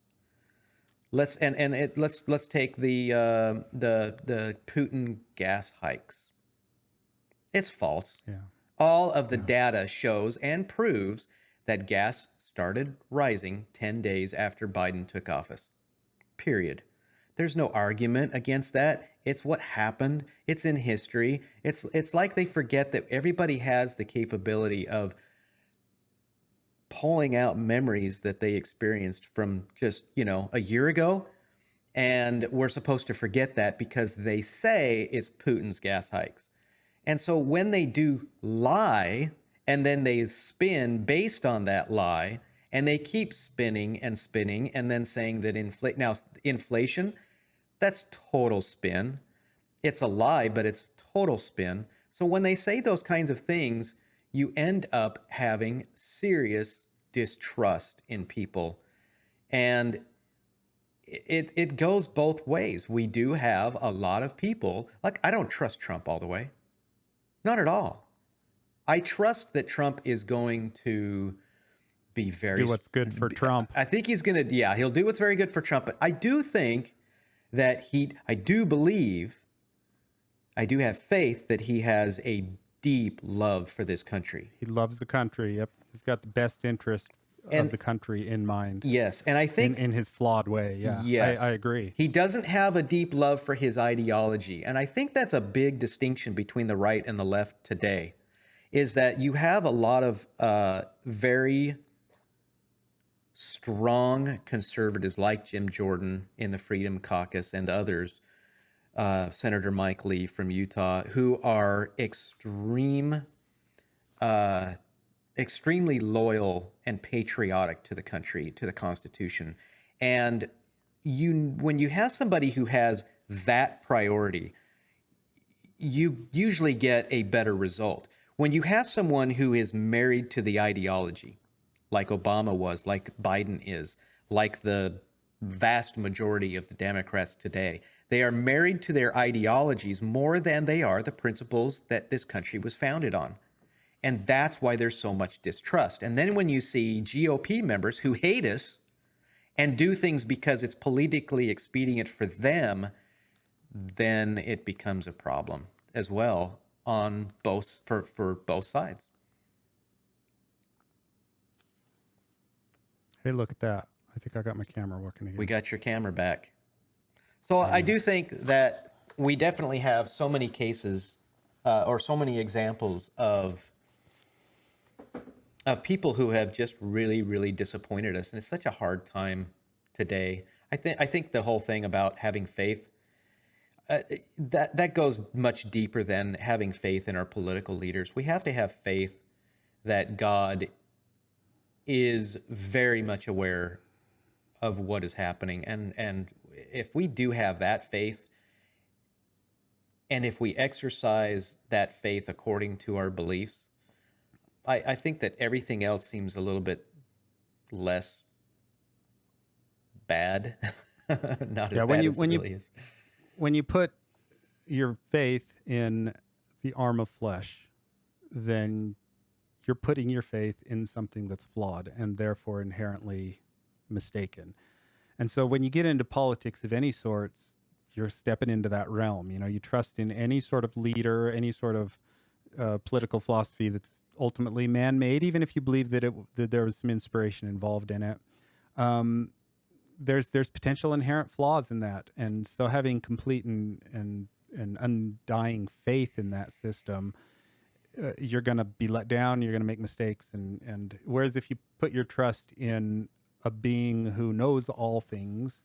Let's take the Putin gas hikes. It's false. Yeah. All of the Yeah. data shows and proves that gas started rising 10 days after Biden took office. Period. There's no argument against that. It's what happened. It's in history. It's like they forget that everybody has the capability of pulling out memories that they experienced from just, a year ago. And we're supposed to forget that because they say it's Putin's gas hikes. And so when they do lie and then they spin based on that lie, and they keep spinning and then saying that inflation, that's total spin. It's a lie, but it's total spin. So when they say those kinds of things, you end up having serious distrust in people. And it goes both ways. We do have a lot of people, like, I don't trust Trump all the way. Not at all. I trust that Trump is going to be Do what's good for Trump. I think he's going to, yeah, he'll do what's very good for Trump. But I do think that I do believe, I do have faith that he has a deep love for this country. He loves the country. Yep. He's got the best interest And of the country in mind. yes, and I think in his flawed way. Yeah. yes, I agree. he doesn't have a deep love for his ideology. And I think that's a big distinction between the right and the left today, is that you have a lot of very strong conservatives like Jim Jordan in the Freedom Caucus and others, Senator Mike Lee from Utah, who are extremely loyal and patriotic to the country, to the Constitution. And when you have somebody who has that priority, you usually get a better result. When you have someone who is married to the ideology, like Obama was, like Biden is, like the vast majority of the Democrats today, they are married to their ideologies more than they are the principles that this country was founded on. And that's why there's so much distrust. And then when you see GOP members who hate us and do things because it's politically expedient for them, then it becomes a problem as well on for both sides. Hey, look at that. I think I got my camera working again. We got your camera back. So I do think that we definitely have so many cases or so many examples of people who have just really, really disappointed us. And it's such a hard time today. I think the whole thing about having faith, that goes much deeper than having faith in our political leaders. We have to have faith that God is very much aware of what is happening. And if we do have that faith, and if we exercise that faith according to our beliefs, I think that everything else seems a little bit less bad. Not as Yeah, bad as it really is. when you put your faith in the arm of flesh, then you're putting your faith in something that's flawed and therefore inherently mistaken. And so when you get into politics of any sorts, you're stepping into that realm. You know, you trust in any sort of leader, any sort of political philosophy that's ultimately man-made, even if you believe that that there was some inspiration involved in it. There's potential inherent flaws in that, and so having complete and undying faith in that system, you're going to be let down. You're going to make mistakes, and whereas if you put your trust in a being who knows all things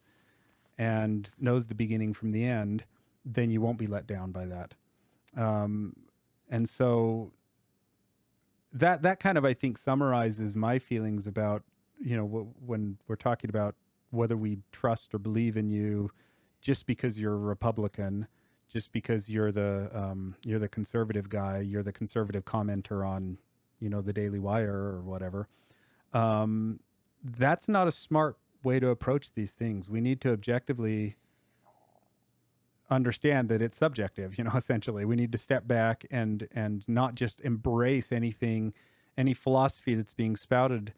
and knows the beginning from the end, then you won't be let down by that. And so that kind of, I think, summarizes my feelings about, when we're talking about whether we trust or believe in you just because you're a Republican, just because you're the conservative guy, you're the conservative commenter on, the Daily Wire or whatever. That's not a smart way to approach these things. We need to objectively understand that it's subjective. Essentially, we need to step back and not just embrace any philosophy that's being spouted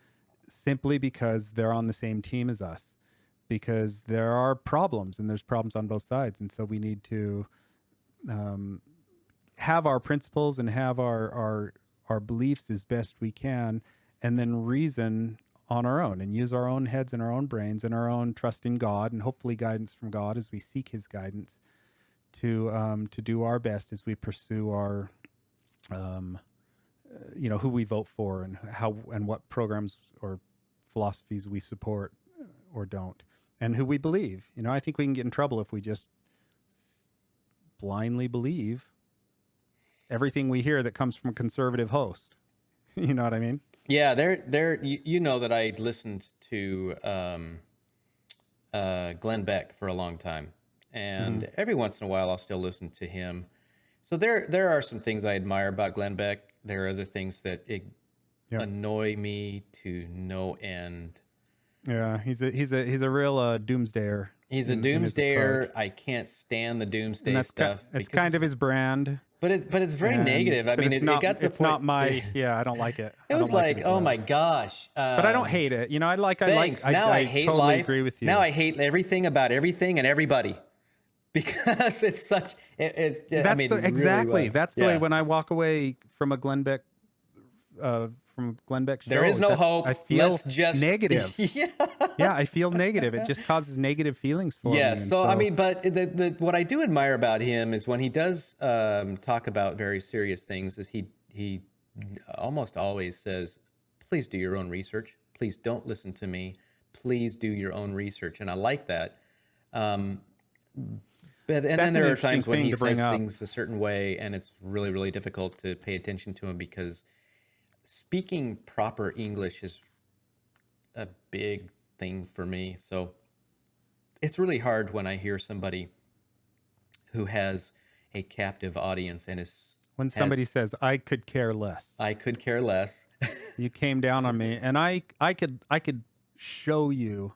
simply because they're on the same team as us, because there are problems, and there's problems on both sides. And so we need to have our principles and have our beliefs as best we can, and then reason on our own and use our own heads and our own brains and our own trust in God, and hopefully guidance from God as we seek his guidance to do our best as we pursue our who we vote for, and how and what programs or philosophies we support or don't, and who we believe. I think we can get in trouble if we just blindly believe everything we hear that comes from a conservative host. You know what I mean? Yeah, you know that I listened to Glenn Beck for a long time, and every once in a while I'll still listen to him. So there are some things I admire about Glenn Beck. There are other things that annoy me to no end. Yeah, he's a real doomsdayer. He's a doomsdayer. I can't stand the doomsday stuff. It's kind of his brand. But it's very negative. I mean, it got to the point. It's not my. Yeah, I don't like it. It was like, oh my gosh. But I don't hate it. I thanks. Now I hate totally life. agree with you. Now I hate everything about everything and everybody, because it's such. Exactly. That's the way when I walk away from a Glenn Beck. From Glenn Beck show. There is no hope. I feel Let's just negative. Yeah, I feel negative. It just causes negative feelings for me. Yes. So I mean, but what I do admire about him is when he does talk about very serious things, is he almost always says, "Please do your own research. Please don't listen to me. Please do your own research." And I like that. Then there are times when he says things a certain way, and it's really, really difficult to pay attention to him, because speaking proper English is a big thing for me. So it's really hard when I hear somebody who has a captive audience and when somebody says, "I could care less." I could care less. You came down on me, and I could show you.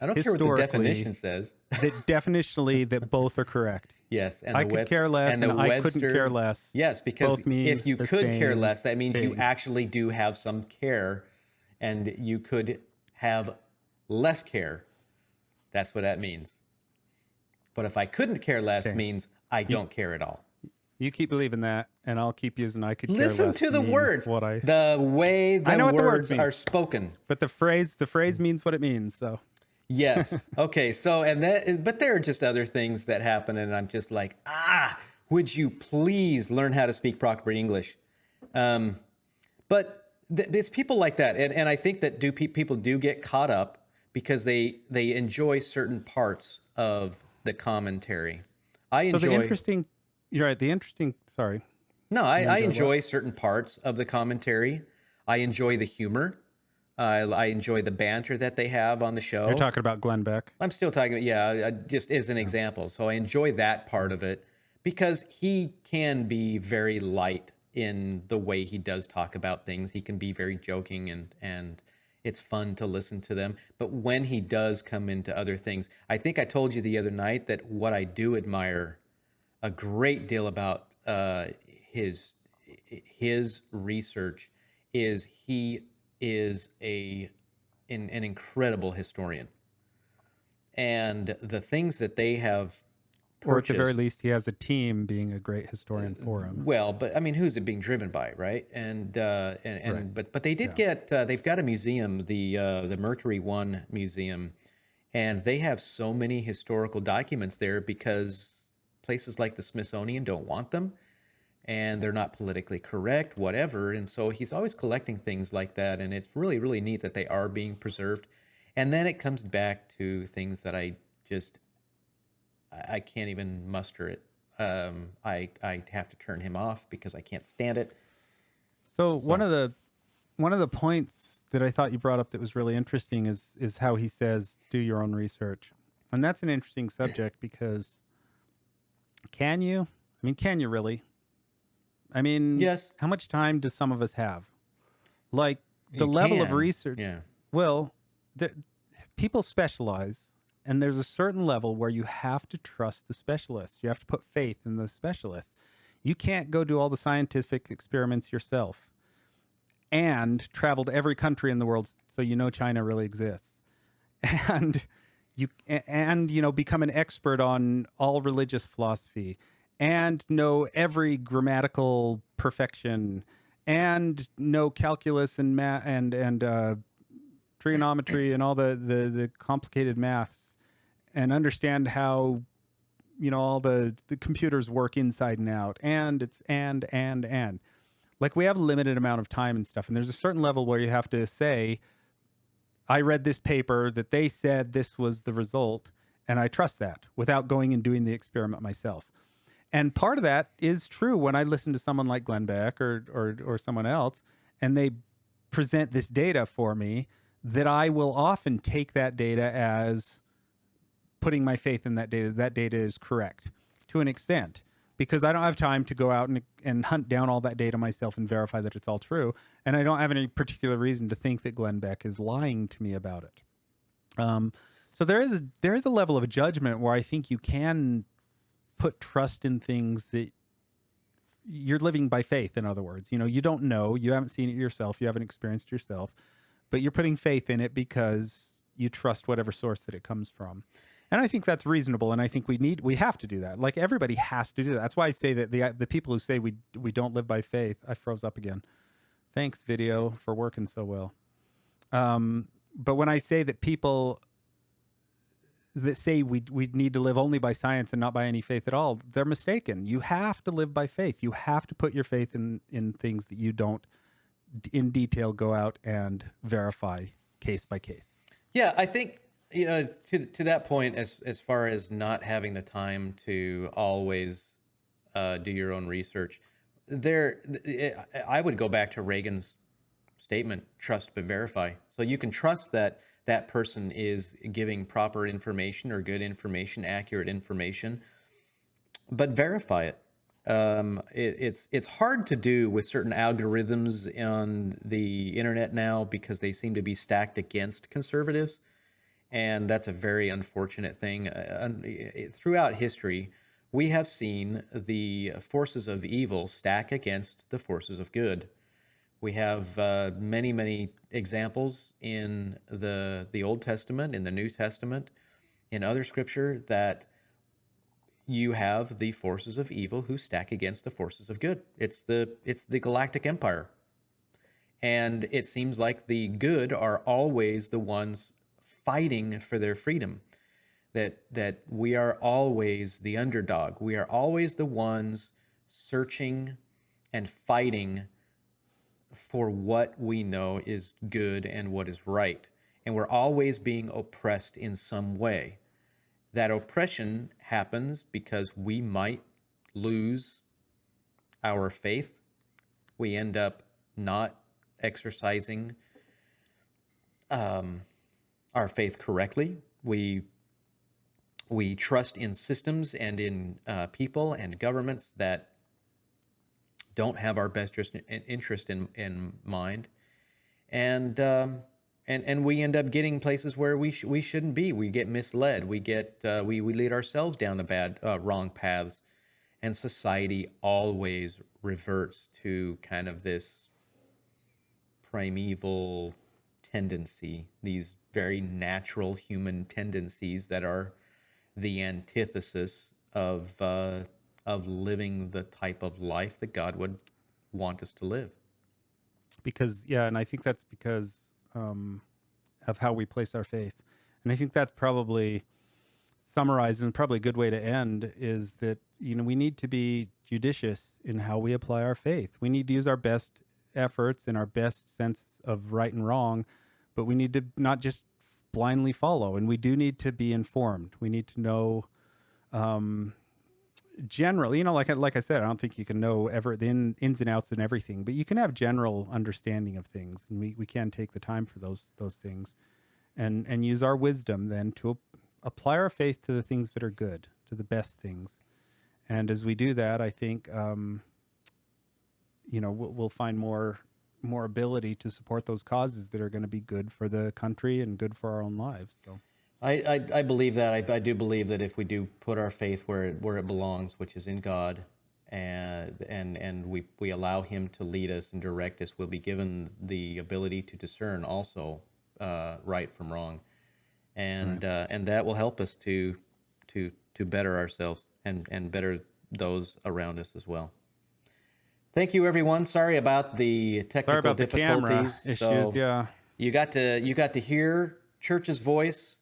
I don't care what the definition says. That definitionally that both are correct. Yes, and I could care less, and I couldn't care less. Yes, because if you could care less, that means thing. you actually do have some care, and you could have less care. That's what that means. But if I couldn't care less, means I don't care at all. You keep believing that, and I'll keep using "I could care less." Listen to the words. The way the words are spoken. But the phrase means what it means. So. Yes. Okay. So, but there are just other things that happen, and I'm just like, would you please learn how to speak proper English? But it's people like that, and I think that people do get caught up because they enjoy certain parts of the commentary. You're right. Sorry. No, I enjoy certain parts of the commentary. I enjoy the humor. I enjoy the banter that they have on the show. You're talking about Glenn Beck? I'm still talking, just as an example. So I enjoy that part of it because he can be very light in the way he does talk about things. He can be very joking, and it's fun to listen to them. But when he does come into other things, I think I told you the other night that what I do admire a great deal about his research is he is an incredible historian, and the things that they have purchased, or at the very least, he has a team being a great historian for him. Well, but I mean, who's it being driven by, right? Right. But they did get they've got a museum, the Mercury One Museum, and they have so many historical documents there because places like the Smithsonian don't want them. And they're not politically correct, whatever. And so he's always collecting things like that. And it's really, really neat that they are being preserved. And then it comes back to things that I can't even muster it. I have to turn him off because I can't stand it. So one of the points that I thought you brought up that was really interesting is how he says, "Do your own research." And that's an interesting subject because Can you? I mean, can you really? I mean, Yes, how much time do some of us have? Like the you level of can. research. Yeah. Well, the, people specialize, and there's a certain level where you have to trust the specialist. You have to put faith in the specialist. You can't go do all the scientific experiments yourself and travel to every country in the world so you know China really exists. And become an expert on all religious philosophy and know every grammatical perfection and know calculus and math and trigonometry and all the complicated maths and understand how all the computers work inside and out, and it's and like we have a limited amount of time and stuff, and there's a certain level where you have to say, I read this paper that they said this was the result, and I trust that without going and doing the experiment myself. And part of that is true when I listen to someone like Glenn Beck or someone else, and they present this data for me, that I will often take that data as putting my faith in that data. That data is correct to an extent, because I don't have time to go out and hunt down all that data myself and verify that it's all true. And I don't have any particular reason to think that Glenn Beck is lying to me about it. So there is a level of judgment where I think you can put trust in things that you're living by faith. In other words, you don't know, you haven't seen it yourself, you haven't experienced it yourself, but you're putting faith in it because you trust whatever source that it comes from. And I think that's reasonable, and I think we have to do that. Like everybody has to do that. That's why I say that the people who say we don't live by faith. I froze up again. Thanks, video, for working so well. But when I say that people that say we need to live only by science and not by any faith at all, they're mistaken. You have to live by faith. You have to put your faith in things that you don't in detail go out and verify case by case. Yeah, I think to that point, as far as not having the time to always do your own research, I would go back to Reagan's statement: trust but verify. So you can trust that that person is giving proper information or good information, accurate information, but verify it. It's hard to do with certain algorithms on the internet now because they seem to be stacked against conservatives. And that's a very unfortunate thing. Throughout history, we have seen the forces of evil stack against the forces of good. We have many, many examples in the Old Testament, in the New Testament, in other scripture, that you have the forces of evil who stack against the forces of good. It's the Galactic Empire. And it seems like the good are always the ones fighting for their freedom, that we are always the underdog. We are always the ones searching and fighting for what we know is good and what is right. And we're always being oppressed in some way. That oppression happens because we might lose our faith. We end up not exercising our faith correctly. We trust in systems and in people and governments that don't have our best interest in mind, and we end up getting places where we shouldn't be. We get misled. We lead ourselves down the wrong paths, and society always reverts to kind of this primeval tendency, these very natural human tendencies that are the antithesis of living the type of life that God would want us to live. Because and I think that's because of how we place our faith, and I think that's probably summarized, and probably a good way to end is that we need to be judicious in how we apply our faith. We need to use our best efforts and our best sense of right and wrong, but we need to not just blindly follow, and we do need to be informed. We need to know generally, like I said, I don't think you can know the ins and outs and everything, but you can have general understanding of things, and we can take the time for those things, and use our wisdom then to apply our faith to the things that are good, to the best things, And as we do that, I think, we'll find more ability to support those causes that are going to be good for the country and good for our own lives. So I believe that. I do believe that if we do put our faith where it belongs, which is in God, and we allow Him to lead us and direct us, we'll be given the ability to discern also right from wrong, and that will help us to better ourselves and better those around us as well. Thank you, everyone. Sorry about the technical sorry about the difficulties. camera issues. So Yeah. you got to hear Church's voice.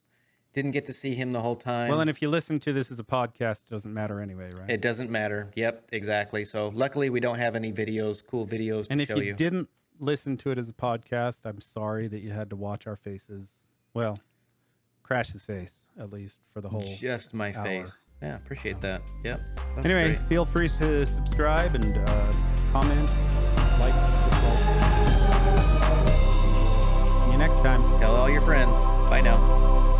Didn't get to see him the whole time. Well, and if you listen to this as a podcast, it doesn't matter anyway, right? It doesn't matter. Yep, exactly. So luckily we don't have any cool videos And to if show you didn't listen to it as a podcast, I'm sorry that you had to watch our faces. Well, Crash's face, at least, for the whole Just my hour. face. Yeah, appreciate that. Yep. That's Anyway, great. feel free to subscribe and comment, like, dislike. See you next time. Tell all your friends. Bye now.